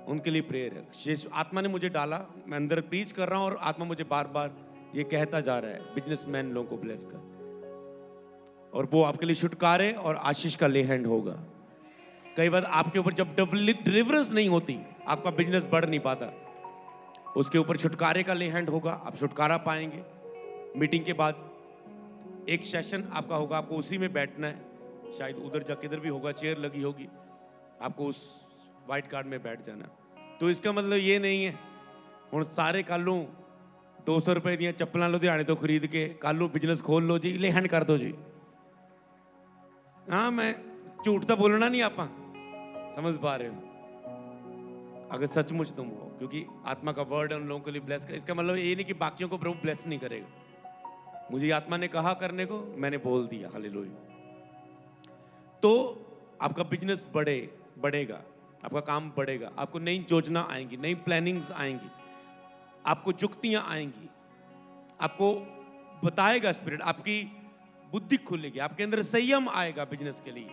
उनके लिए प्रेयर है। आत्मा ने मुझे डाला, मैं अंदर प्रीच कर रहा हूं और आत्मा मुझे बार बार ये कहता जा रहा है, बिजनेसमैन लोगों को ब्लेस कर, और वो आपके लिए छुटकारे और आशीष का ले हैंड होगा। कई बार आपके ऊपर जब डिलीवरेंस नहीं होती, आपका बिजनेस बढ़ नहीं पाता, उसके ऊपर छुटकारे का ले हैंड होगा, आप छुटकारा पाएंगे। मीटिंग के बाद एक सेशन आपका होगा, आपको उसी में बैठना है, शायद उधर जा किधर भी होगा, चेयर लगी होगी, आपको उस वाइट कार्ड में बैठ जाना। तो इसका मतलब ये नहीं है हुण सारे कल 200 रुपए दी चप्पलां लुधियाने तो खरीद के कल बिजनेस खोल लो जी, ले हैंड कर दो जी। हाँ, मैं झूठ तो बोलना नहीं, आप समझ पा रहे हो? अगर सचमुच तुम हो, क्योंकि आत्मा का वर्ड उन लोगों के लिए ब्लेस कर, इसका मतलब ये नहीं कि बाकियों को प्रभु ब्लेस नहीं करेगा। मुझे आत्मा ने कहा करने को, मैंने बोल दिया। हालेलुया। तो आपका बिजनेस बढ़ेगा, आपका काम बढ़ेगा, आपको नई योजना आएंगी, नई प्लानिंग्स आएंगी, आपको जुक्तियां आएंगी, आपको बताएगा स्पिरिट, आपकी बुद्धि खुलेगी, आपके अंदर संयम आएगा बिजनेस के लिए।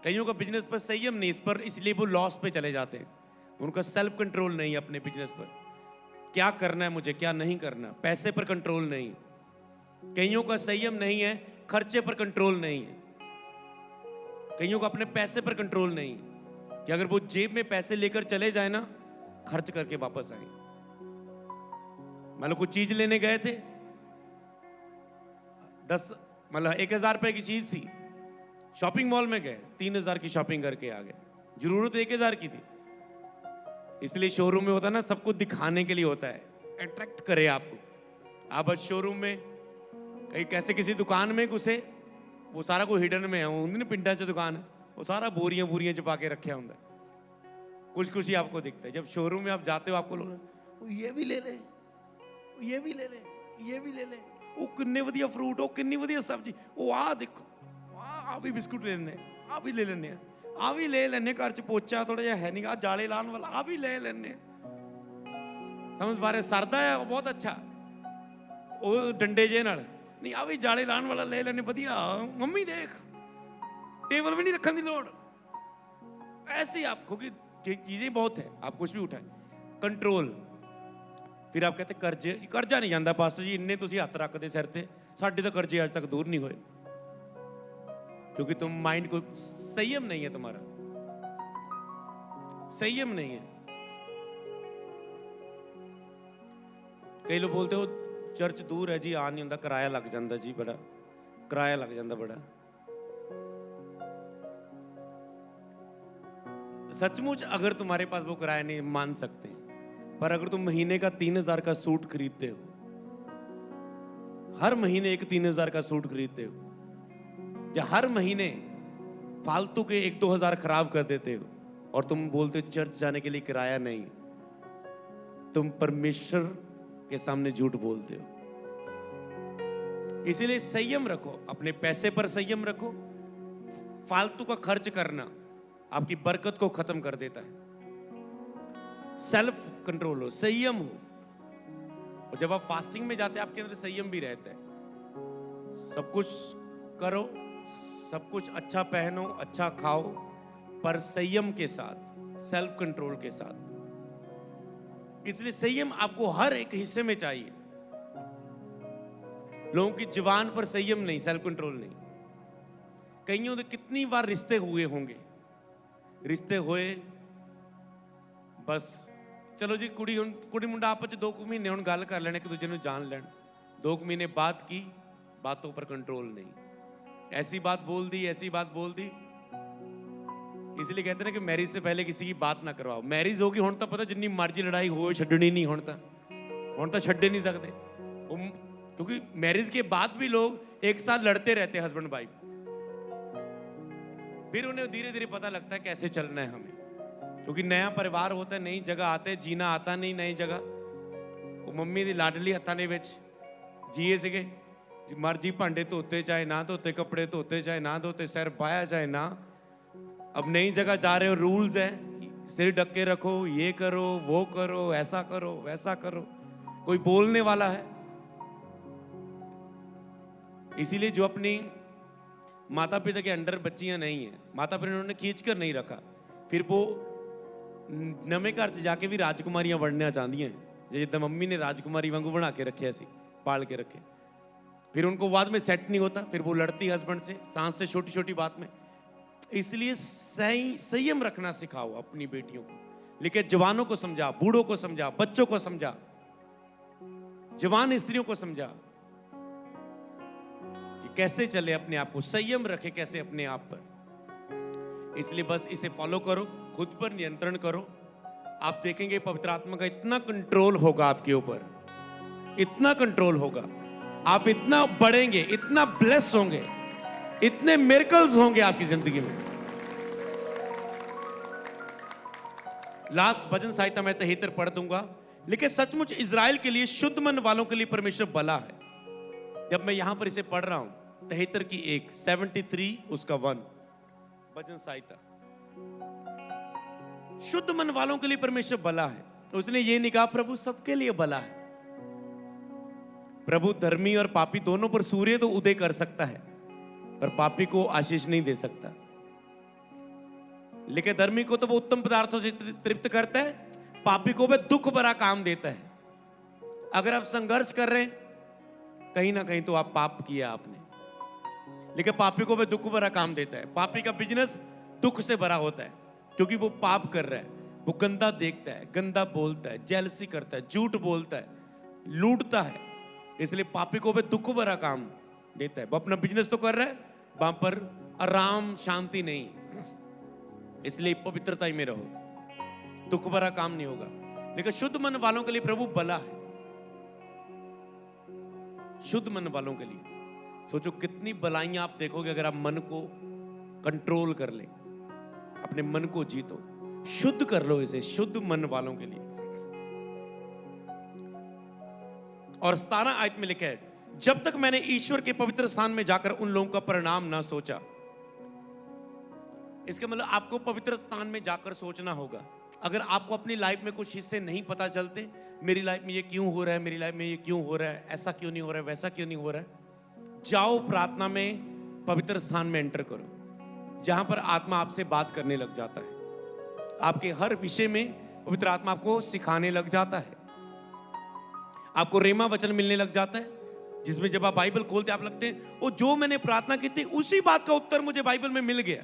कईयों का बिजनेस पर संयम नहीं, इस पर, इसलिए वो लॉस पे चले जाते हैं। उनका सेल्फ कंट्रोल नहीं है अपने बिजनेस पर, क्या करना है मुझे, क्या नहीं करना, पैसे पर कंट्रोल नहीं। कईयों का संयम नहीं है, खर्चे पर कंट्रोल नहीं है। कईयों का अपने पैसे पर कंट्रोल नहीं, कि अगर वो जेब में पैसे लेकर चले जाए ना, खर्च करके वापस आए। मान लो कुछ चीज लेने गए थे, 1000 रुपए की चीज थी, शॉपिंग मॉल में गए, 3000 की शॉपिंग करके आ गए। जरूरत 1000 की थी, इसलिए शोरूम में होता है ना, सब कुछ दिखाने के लिए होता है, अट्रैक्ट करे आपको। आप बस शोरूम में कहीं कैसे किसी दुकान में घुसे, वो सारा कुछ हिडन में है, उन्होंने पिंडा च दुकान है, वो सारा बोरियां छुपा के रखे होंगे, कुछ ही आपको दिखता है। जब शोरूम में आप जाते हो, आपको लोग ये भी ले ले, ये भी ले ले, ये भी ले ले, वो कितने वधिया फ्रूट, वो कितनी वधिया सब्जी, वो आ देखो, आ भी बिस्कुट ले लेने, आ भी ले लेने, आ भी ले लेने, घर च पोचा थोड़ा जिहा है नहीं, आ जाले लाने वाला, आ भी ले लेने। समझ पा रहे? सरदा है बहुत अच्छा, वो डंडे जे नाल नहीं, आ भी जाले लाने वाला ले लेने, वधिया। मम्मी देख, टेबल भी नहीं रखने की लोड़, ऐसी आपको कि चीजें बहुत है, आप कुछ भी उठाए, कंट्रोल। फिर आप कहते कर्जा नहीं जाता पास्टर जी, इन्ने तुसी हथ रखते सिर ते, साडे तो कर्जे आज तक दूर नहीं हुए, क्योंकि तुम माइंड को, संयम नहीं है तुम्हारा, संयम नहीं है। कई लोग बोलते हो चर्च दूर है जी, आ नहीं होंदा, किराया लग जाता जी, बड़ा किराया लग जाता बड़ा। सचमुच अगर तुम्हारे पास वो किराया नहीं, मान सकते हैं, पर अगर तुम महीने का 3,000 का सूट खरीदते हो, हर महीने एक 3,000 का सूट खरीदते हो, या हर महीने फालतू के 1-2 हजार खराब कर देते हो, और तुम बोलते हो चर्च जाने के लिए किराया नहीं, तुम परमेश्वर के सामने झूठ बोलते हो। इसीलिए संयम रखो, अपने पैसे पर संयम रखो। फालतू का खर्च करना आपकी बरकत को खत्म कर देता है। सेल्फ कंट्रोल हो, संयम हो, और जब आप फास्टिंग में जाते हैं आपके अंदर संयम भी रहता है। सब कुछ करो, सब कुछ अच्छा पहनो, अच्छा खाओ, पर संयम के साथ, सेल्फ कंट्रोल के साथ। इसलिए संयम आपको हर एक हिस्से में चाहिए। लोगों की जुबान पर संयम नहीं, सेल्फ कंट्रोल नहीं। कईयों के कितनी बार रिश्ते हुए होंगे, रिश्ते हुए, बस चलो जी कुड़ी मुंडा आपस 2 महीने हुण गल कर लेने, एक दूजे ਨੂੰ जान लैन, 2 महीने बात की, बातों पर कंट्रोल नहीं, ऐसी बात बोल दी, ऐसी बात बोल दी। इसलिए कहते हैं कि मैरिज से पहले किसी की बात ना करवाओ। मैरिज होगी हुण तो पता जिन्नी मर्जी लड़ाई हो छड्डनी नहीं, हुण तो छड्डे नहीं सकते, क्योंकि मैरिज के बाद भी लोग एक साथ लड़ते रहते हैं, हस्बैंड वाइफ। फिर उन्हें धीरे धीरे पता लगता है कैसे चलना है हमें, क्योंकि नया परिवार होता है, नई जगह आते, जीना आता नहीं नई जगह। वो मम्मी दी लाडली हत्थां दे विच जीए सीगे, मर्जी भांडे धोते चाहे ना धोते, कपड़े धोते चाहे ना धोते, सिर पाया चाहे ना। अब नई जगह जा रहे हो, रूल्स है, सिर ढक के रखो, ये करो, वो करो, ऐसा करो, वैसा करो, कोई बोलने वाला है? इसीलिए जो अपनी माता पिता के अंडर बच्चियां नहीं है, माता पिता ने उन्होंने खींच कर नहीं रखा, फिर वो नवे घर च जाके भी राजकुमारियां बनना चाहती हैं, जिद्दां मम्मी ने राजकुमारी वांगू बना के रखे सी, पाल के रखे। फिर उनको बाद में सेट नहीं होता, फिर वो लड़ती हस्बैंड से, सांस से, छोटी छोटी बात में। इसलिए संयम रखना सिखाओ अपनी बेटियों को। लेकिन जवानों को समझा, बूढ़ों को समझा, बच्चों को समझा, जवान स्त्रियों को समझा कि कैसे चले, अपने आप को संयम रखे कैसे अपने आप पर। इसलिए बस इसे फॉलो करो, खुद पर नियंत्रण करो। आप देखेंगे पवित्र आत्मा का इतना कंट्रोल होगा आपके ऊपर, इतना कंट्रोल होगा, आप इतना बढ़ेंगे, इतना ब्लेस होंगे, इतने मिरेकल्स होंगे आपकी जिंदगी में। लास्ट भजन संहिता में 73 पढ़ दूंगा। लेकिन सचमुच इजराइल के लिए, शुद्ध मन वालों के लिए परमेश्वर भला है। जब मैं यहां पर इसे पढ़ रहा हूं, 73 की 1, 73 उसका 1, भजन संहिता। शुद्ध मन वालों के लिए परमेश्वर भला है। उसने ये नहीं कहा प्रभु सबके लिए भला है। प्रभु धर्मी और पापी दोनों पर सूर्य तो उदय कर सकता है, पर पापी को आशीष नहीं दे सकता। लेकिन धर्मी को तो वो उत्तम पदार्थों से तृप्त करता है, पापी को वह दुख भरा काम देता है। अगर आप संघर्ष कर रहे हैं कहीं ना कहीं, तो आप पाप किया आपने, लेकिन पापी को वह दुख भरा काम देता है। पापी का बिजनेस दुख से भरा होता है, क्योंकि वो पाप कर रहा है, वो गंदा देखता है, गंदा बोलता है, जेलसी करता है, झूठ बोलता है, लूटता है। इसलिए पापी को वह दुख भरा काम देता है। वो अपना बिजनेस तो कर रहा है, वहां पर आराम शांति नहीं। इसलिए पवित्रता में रहो, दुख भरा काम नहीं होगा। लेकिन शुद्ध मन वालों के लिए प्रभु भला है। शुद्ध मन वालों के लिए सोचो कितनी भलाइयां आप देखोगे अगर आप मन को कंट्रोल कर ले, अपने मन को जीतो, शुद्ध कर लो इसे, शुद्ध मन वालों के लिए। और 17 आयत में लिखा है, जब तक मैंने ईश्वर के पवित्र स्थान में जाकर उन लोगों का परिणाम ना सोचा। इसका मतलब आपको पवित्र स्थान में जाकर सोचना होगा। अगर आपको अपनी लाइफ में कुछ हिस्से नहीं पता चलते, मेरी लाइफ में ये क्यों हो रहा है, मेरी लाइफ में ये क्यों हो रहा है, ऐसा क्यों नहीं हो रहा है, वैसा क्यों नहीं हो रहा है, जाओ प्रार्थना में पवित्र स्थान में एंटर करो, जहां पर आत्मा आपसे बात करने लग जाता है। आपके हर विषय में पवित्र आत्मा आपको सिखाने लग जाता है। आपको रेमा वचन मिलने लग जाता है, जिसमें जब आप बाइबल खोलते आप लगते हैं वो जो मैंने प्रार्थना की थी उसी बात का उत्तर मुझे बाइबल में मिल गया।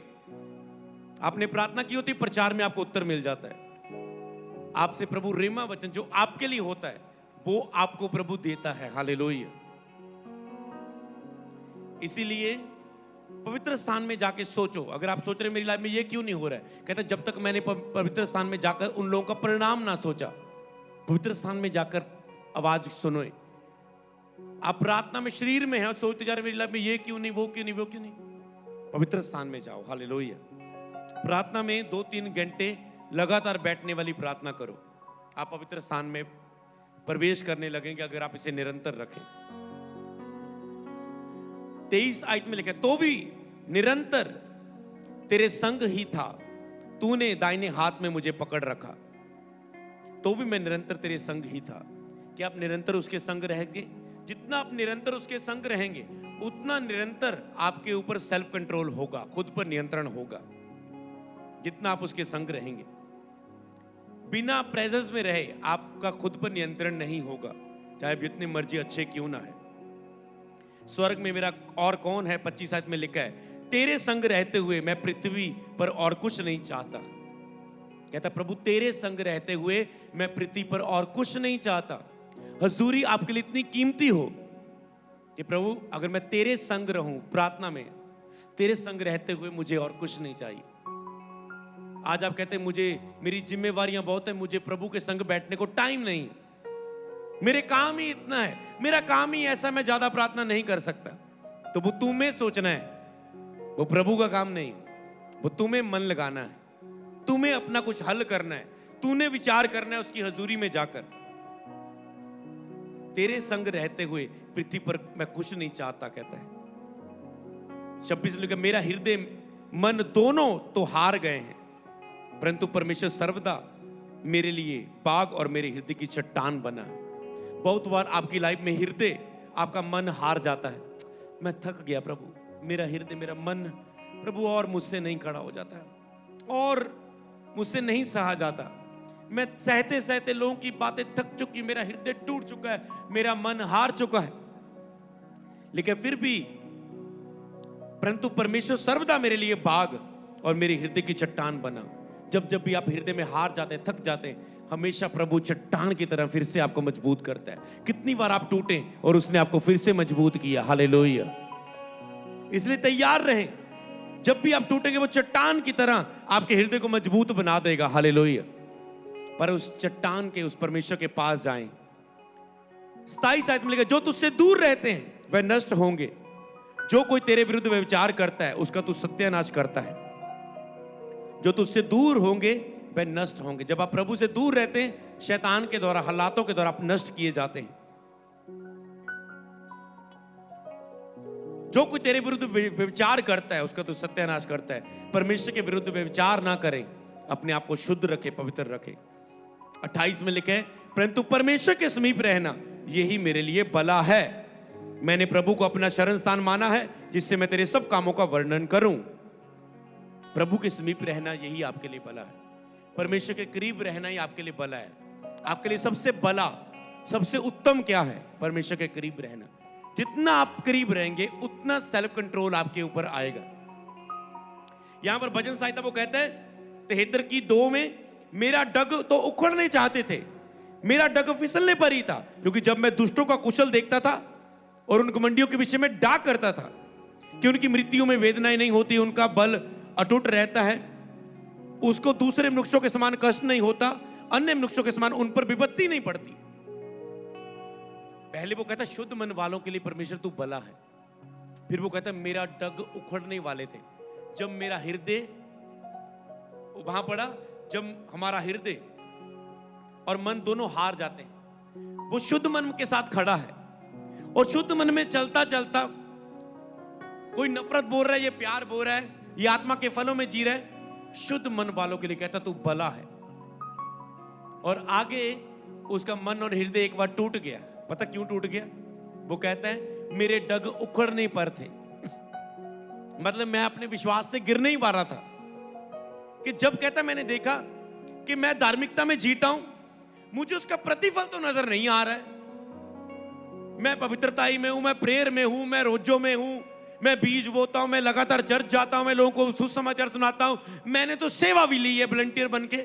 आपने प्रार्थना की होती, प्रचार में आपको उत्तर मिल जाता है। आपसे प्रभु रेमा वचन जो आपके लिए होता है वो आपको प्रभु देता है। हालेलुया। इसीलिए पवित्र स्थान में जाके सोचो। अगर आप सोच रहे मेरी लाइफ में ये क्यों नहीं हो रहा है, कहता जब तक मैंने पवित्र स्थान में जाकर उन लोगों का परिणाम ना सोचा। पवित्र स्थान में जाकर आवाज सुनो। आप प्रार्थना में शरीर में है और सोचते जा रहे मेरी लाइफ में ये क्यों नहीं, वो क्यों नहीं, वो क्यों नहीं। पवित्र स्थान में जाओ। हालेलुया। प्रार्थना में 2-3 घंटे लगातार बैठने वाली प्रार्थना करो। आप पवित्र स्थान में प्रवेश करने लगेंगे अगर आप इसे निरंतर रखें। 23 आयत में लिखा है, तो भी निरंतर तेरे संग ही था, तूने दाहिने हाथ में मुझे पकड़ रखा। तो भी मैं निरंतर तेरे संग ही था। क्या आप निरंतर उसके संग रहेंगे? जितना आप निरंतर उसके संग रहेंगे उतना निरंतर आपके ऊपर सेल्फ कंट्रोल होगा, खुद पर नियंत्रण होगा। जितना आप उसके संग रहेंगे, बिना प्रेजेंस में रहे आपका खुद पर नियंत्रण नहीं होगा, चाहे जितनी मर्जी अच्छे क्यों ना है। स्वर्ग में मेरा और कौन है, 25 आयत में लिखा है, तेरे संग रहते हुए मैं पृथ्वी पर और कुछ नहीं चाहता। कहता प्रभु तेरे संग रहते हुए मैं पृथ्वी पर और कुछ नहीं चाहता। हजूरी आपके लिए इतनी कीमती हो कि प्रभु अगर मैं तेरे संग रहूं, प्रार्थना में तेरे संग रहते हुए मुझे और कुछ नहीं चाहिए। आज आप कहते हैं मुझे मेरी जिम्मेवारियां बहुत है, मुझे प्रभु के संग बैठने को टाइम नहीं, मेरे काम ही इतना है, मेरा काम ही ऐसा, मैं ज्यादा प्रार्थना नहीं कर सकता। तो वो तुम्हें सोचना है, वो प्रभु का काम नहीं। वो तुम्हें मन लगाना है, तुम्हें अपना कुछ हल करना है, तूने विचार करना है उसकी हजूरी में जाकर। तेरे संग रहते हुए पृथ्वी पर मैं कुछ नहीं चाहता, कहता है। 26 लिखा, मेरा हृदय मन दोनों तो हार गए हैं, परंतु परमेश्वर सर्वदा मेरे लिए बाग और मेरे हृदय की चट्टान बना है। बहुत बार आपकी लाइफ में हृदय, आपका मन हार जाता है। मैं थक गया प्रभु, मेरा हृदय, मेरा मन प्रभु और मुझसे नहीं खड़ा हो जाता है और मुझसे नहीं सहा जाता। मैं सहते सहते लोगों की बातें थक चुकी, मेरा हृदय टूट चुका है, मेरा मन हार चुका है। लेकिन फिर भी परंतु परमेश्वर सर्वदा मेरे लिए बाग और मेरे हृदय की चट्टान बना। जब जब भी आप हृदय में हार जाते हैं, थक जाते हैं, हमेशा प्रभु चट्टान की तरह फिर से आपको मजबूत करता है। कितनी बार आप टूटे और उसने आपको फिर से मजबूत किया। हालेलुया। इसलिए तैयार रहें, जब भी आप टूटेंगे वो चट्टान की तरह आपके हृदय को मजबूत बना देगा। हालेलुया। पर उस चट्टान के, उस परमेश्वर के पास जाएं। 27 आयत में लिखा, जो तुझसे दूर रहते हैं वह नष्ट होंगे, जो कोई तेरे विरुद्ध व्यभिचार करता है उसका तू सत्यानाश करता है। जो तुझसे दूर होंगे वह नष्ट होंगे। जब आप प्रभु से दूर रहते हैं, शैतान के द्वारा, हालातों के द्वारा आप नष्ट किए जाते हैं। जो कोई तेरे विरुद्ध व्यभिचार करता है उसका तू सत्यानाश करता है। परमेश्वर के विरुद्ध व्यभिचार ना करें, अपने आप को शुद्ध रखें, पवित्र रखें। 28 में लिखे, परंतु परमेश्वर के समीप रहना यही मेरे लिए भला है। मैंने प्रभु को अपना शरण स्थान माना है, जिससे मैं तेरे सब कामों का वर्णन करूं। प्रभु के समीप रहना यही आपके लिए भला है। परमेश्वर के करीब रहना ही आपके लिए भला है। आपके लिए सबसे भला, सबसे उत्तम क्या है? परमेश्वर के करीब रहना। जितना आप करीब रहेंगे उतना सेल्फ कंट्रोल आपके ऊपर आएगा। यहां पर भजन संहिता वो कहता है 73 की 2 में, मेरा डग तो उखड़ने चाहते थे, मेरा डग फिसलने पर ही था, क्योंकि जब मैं दुष्टों का कुशल देखता था और उन घमंडियों के विषय में डाक करता था कि उनकी मृत्यु में वेदनाएं नहीं होती, उनका बल अटूट रहता है, उसको दूसरे मनुष्यों के समान कष्ट नहीं होता, अन्य मनुष्यों के समान उन पर विपत्ति नहीं पड़ती। पहले वो कहता शुद्ध मन वालों के लिए परमेश्वर तू भला है। फिर वो कहता मेरा डग उखड़ने वाले थे। जब मेरा हृदय वहां पड़ा, जब हमारा हृदय और मन दोनों हार जाते हैं, वो शुद्ध मन के साथ खड़ा है और शुद्ध मन में चलता चलता कोई नफरत बोल रहा है, ये प्यार बोल रहा है, ये आत्मा के फलों में जी रहा है, शुद्ध मन वालों के लिए कहता तू भला है। और आगे उसका मन और हृदय एक बार टूट गया। पता क्यों टूट गया? वो कहता है मेरे डग उखड़ने पर थे। मतलब मैं अपने विश्वास से गिर नहीं पा रहा था। कि जब कहता मैंने देखा कि मैं धार्मिकता में जीता हूं, मुझे उसका प्रतिफल तो नजर नहीं आ रहा है। मैं पवित्रताई में हूं, मैं प्रेयर में हूं, मैं रोजों में हूं, मैं बीज बोता हूं, मैं लगातार चर्च जाता हूं, मैं लोगों को सुसमाचार सुनाता हूं, मैंने तो सेवा भी ली है वॉलंटियर बन के।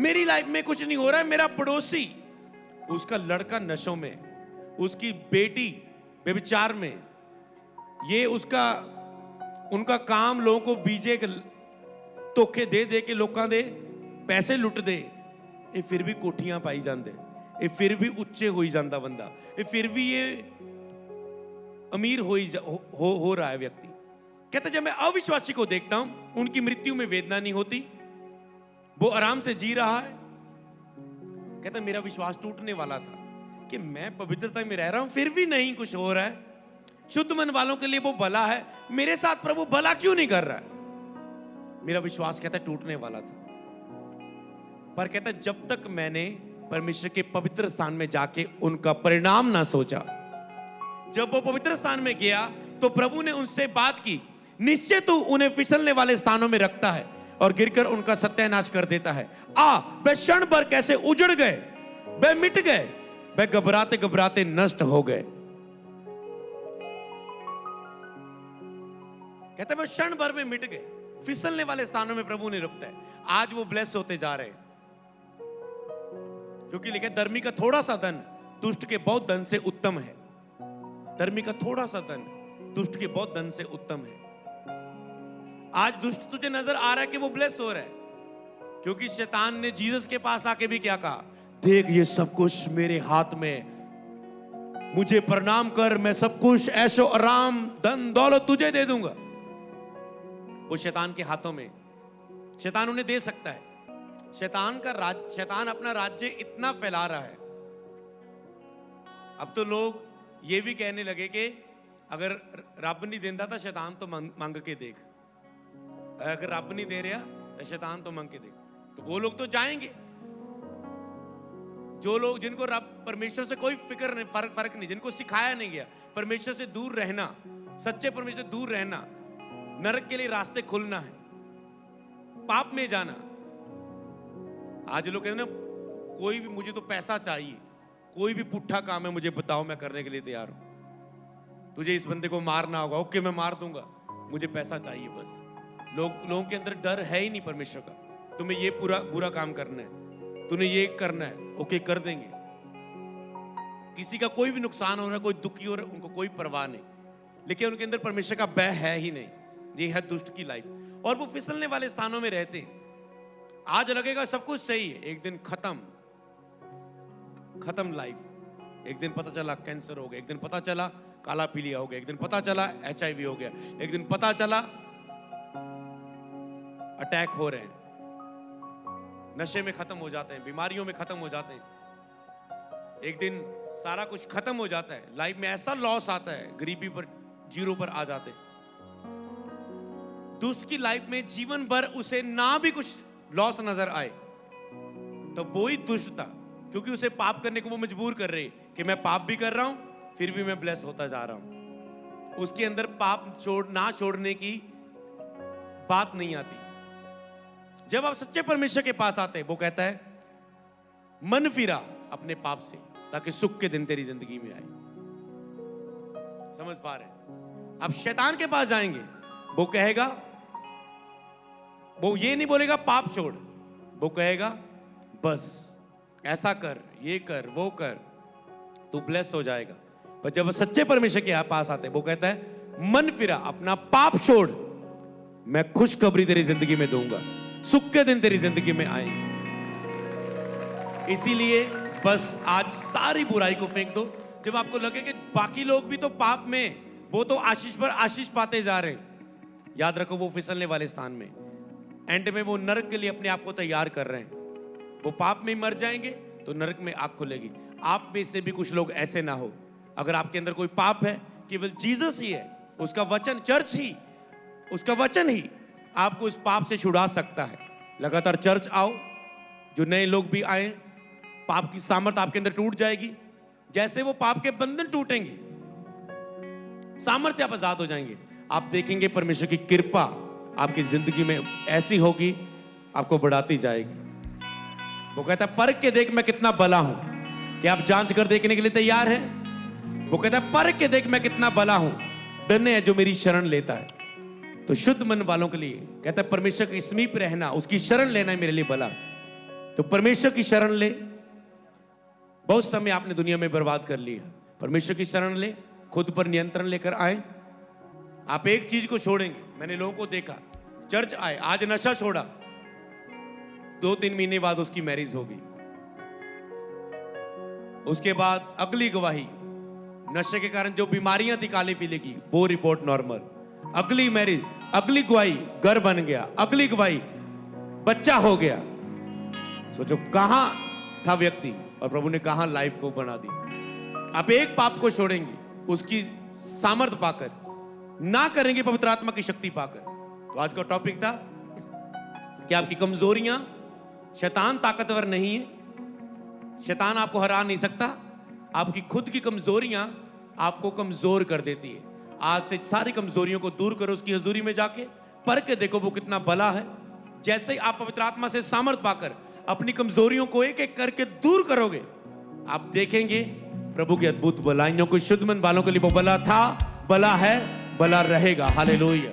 मेरी लाइफ में कुछ नहीं हो रहा है। मेरा पड़ोसी, उसका लड़का नशों में, उसकी बेटी व्यभिचार में, ये उनका काम लोगों को बीजे ਧੋਖੇ ਦੇ ਕੇ ਲੋਕਾਂ ਦੇ ਪੈਸੇ ਲੁੱਟਦੇ, ਇਹ ਫਿਰ ਵੀ ਕੋਠੀਆਂ ਪਾਈ ਜਾਂਦੇ, ਇਹ ਫਿਰ ਵੀ ਉੱਚੇ ਹੋਈ ਜਾਂਦਾ ਬੰਦਾ, ਇਹ ਫਿਰ भी ये अमीर हो रहा है व्यक्ति। कहता जब मैं अविश्वासी को देखता हूं, उनकी मृत्यु में वेदना नहीं होती, वो आराम से जी रहा है। कहता मेरा विश्वास टूटने वाला था कि मैं पवित्रता में रह रहा हूं, फिर भी नहीं कुछ हो रहा है। शुद्ध मन वालों के लिए वो भला है, मेरे साथ प्रभु भला क्यों नहीं कर रहा है? मेरा विश्वास कहता टूटने वाला था। पर कहता जब तक मैंने परमेश्वर के पवित्र स्थान में जाके उनका परिणाम ना सोचा, जब वो पवित्र स्थान में गया तो प्रभु ने उनसे बात की, निश्चय तू उन्हें फिसलने वाले स्थानों में रखता है और गिरकर उनका सत्यानाश कर देता है। वे क्षण भर कैसे उजड़ गए, वे मिट गए, वे घबराते घबराते नष्ट हो गए। कहते वे क्षण भर में मिट गए। फिसलने वाले स्थानों में प्रभु ने रुकता है। आज वो ब्लेस होते जा रहे हैं, क्योंकि लिखा धर्मी का थोड़ा सा धन दुष्ट के बहुत धन से उत्तम है। धर्मी का थोड़ा सा धन दुष्ट के बहुत धन से उत्तम है। आज दुष्ट तुझे नजर आ रहा है कि वो ब्लेस हो रहा है, क्योंकि शैतान ने जीसस के पास आके भी क्या कहा, देख ये सब कुछ मेरे हाथ में, मुझे प्रणाम कर, मैं सब कुछ ऐशो आराम धन दौलत तुझे दे दूंगा। वो शैतान के हाथों में, शैतान उन्हें दे सकता है। शैतान अपना राज्य इतना फैला रहा है। अब तो लोग ये भी कहने लगे कि अगर रब नहीं देता तो शैतान तो मांग के देख, अगर रब नहीं दे रहा तो शैतान तो मांग के देख। तो वो लोग तो जाएंगे, जो लोग जिनको रब परमेश्वर से कोई फिक्र नहीं, फर्क नहीं, जिनको सिखाया नहीं गया परमेश्वर से दूर रहना, सच्चे परमेश्वर से दूर रहना, नरक के लिए रास्ते खुलना है, पाप में जाना। आज लोग कहते हैं ना, कोई भी, मुझे तो पैसा चाहिए, कोई भी पुट्ठा काम है मुझे बताओ, मैं करने के लिए तैयार हूं। तुझे इस बंदे को मारना होगा, ओके मैं मार दूंगा, मुझे पैसा चाहिए बस। लोगों के अंदर डर है ही नहीं परमेश्वर का। तुम्हें ये बुरा काम करना है, तूने ये करना है, ओके कर देंगे। किसी का कोई भी नुकसान हो रहा है, कोई दुखी हो रहा है, उनको कोई परवाह नहीं, लेकिन उनके अंदर परमेश्वर का भय है ही नहीं। ये है दुष्ट की लाइफ, और वो फिसलने वाले स्थानों में रहते हैं। आज लगेगा सब कुछ सही है, एक दिन खत्म लाइफ। एक दिन पता चला कैंसर हो गया, एक दिन पता चला काला पीलिया हो गया, एक दिन पता चला HIV हो गया, एक दिन पता चला अटैक हो रहे हैं, नशे में खत्म हो जाते हैं, बीमारियों में खत्म हो जाते हैं। एक दिन सारा कुछ खत्म हो जाता है, लाइफ में ऐसा लॉस आता है, गरीबी पर, जीरो पर आ जाते हैं। दुष्ट की लाइफ में जीवन भर उसे ना भी कुछ लॉस नजर आए तो वो ही दुष्ट था, क्योंकि उसे पाप करने को वो मजबूर कर रही है कि मैं पाप भी कर रहा हूं फिर भी मैं ब्लेस होता जा रहा हूं। उसके अंदर पाप ना छोड़ने की बात नहीं आती। जब आप सच्चे परमेश्वर के पास आते हैं, वो कहता है मन फिरा अपने पाप से ताकि सुख के दिन तेरी जिंदगी में आए। समझ पा रहे? अब शैतान के पास जाएंगे, वो कहेगा, वो ये नहीं बोलेगा पाप छोड़, वो कहेगा बस ऐसा कर, ये कर, वो कर, तू ब्लेस हो जाएगा। पर जब सच्चे परमेश्वर के पास आते हैं, वो कहता है मन फिरा अपना पाप छोड़, मैं खुशखबरी तेरी जिंदगी में दूंगा, सुख के दिन तेरी जिंदगी में आएंगे। इसीलिए बस आज सारी बुराई को फेंक दो। जब आपको लगे कि बाकी लोग भी तो पाप में, वो तो आशीष पर आशीष पाते जा रहे हैं, याद रखो वो फिसलने वाले स्थान में, एंड में वो नरक के लिए अपने आप को तैयार कर रहे हैं। वो पाप में मर जाएंगे तो नरक में आग खुलेगी। आप में से भी कुछ लोग ऐसे ना हो। अगर आपके अंदर कोई पाप है, केवल जीसस ही है, उसका वचन, चर्च ही, उसका वचन ही आपको इस पाप से छुड़ा सकता है। लगातार चर्च आओ, जो नए लोग भी आए, पाप की सामर्थ आपके अंदर टूट जाएगी। जैसे वो पाप के बंधन टूटेंगे, सामर्थ से आप आजाद हो जाएंगे। आप देखेंगे परमेश्वर की कृपा आपकी जिंदगी में ऐसी होगी, आपको बढ़ाती जाएगी। वो कहता है परख के देख मैं कितना भला हूं। क्या आप जांच कर देखने के लिए तैयार हैं? वो कहता है परख के देख मैं कितना भला हूं, धन्य है जो मेरी शरण लेता है। तो शुद्ध मन वालों के लिए कहता है परमेश्वर के समीप रहना, उसकी शरण लेना है मेरे लिए भला। तो परमेश्वर की शरण ले। बहुत समय आपने दुनिया में बर्बाद कर लिया, परमेश्वर की शरण ले, खुद पर नियंत्रण लेकर आए, आप एक चीज को छोड़ेंगे। मैंने लोगों को देखा, चर्च आए, आज नशा छोड़ा, 2-3 महीने बाद उसकी मैरिज हो गई। उसके बाद अगली गवाही, नशे के कारण जो बीमारियां थी काले पीले की, वो रिपोर्ट नॉर्मल। अगली मैरिज, अगली गवाही घर बन गया, अगली गवाही बच्चा हो गया। सोचो कहां था व्यक्ति और प्रभु ने कहां लाइफ को बना दी। आप एक पाप को छोड़ेंगे, उसकी सामर्थ पाकर, ना करेंगे पवित्र आत्मा की शक्ति पाकर। तो आज का टॉपिक था कि आपकी कमजोरियां, शैतान ताकतवर नहीं है, शैतान आपको हरा नहीं सकता, आपकी खुद की कमजोरियां आपको कमजोर कर देती है। आज से सारी कमजोरियों को दूर करो, उसकी हजूरी में जाके परख के देखो वो कितना भला है। जैसे ही आप पवित्र आत्मा से सामर्थ पाकर अपनी कमजोरियों को एक एक करके दूर करोगे, आप देखेंगे प्रभु की अद्भुत भलाइयों को। शुद्ध मन वालों के लिए वो भला था, भला है, भला रहेगा। हालेलुया।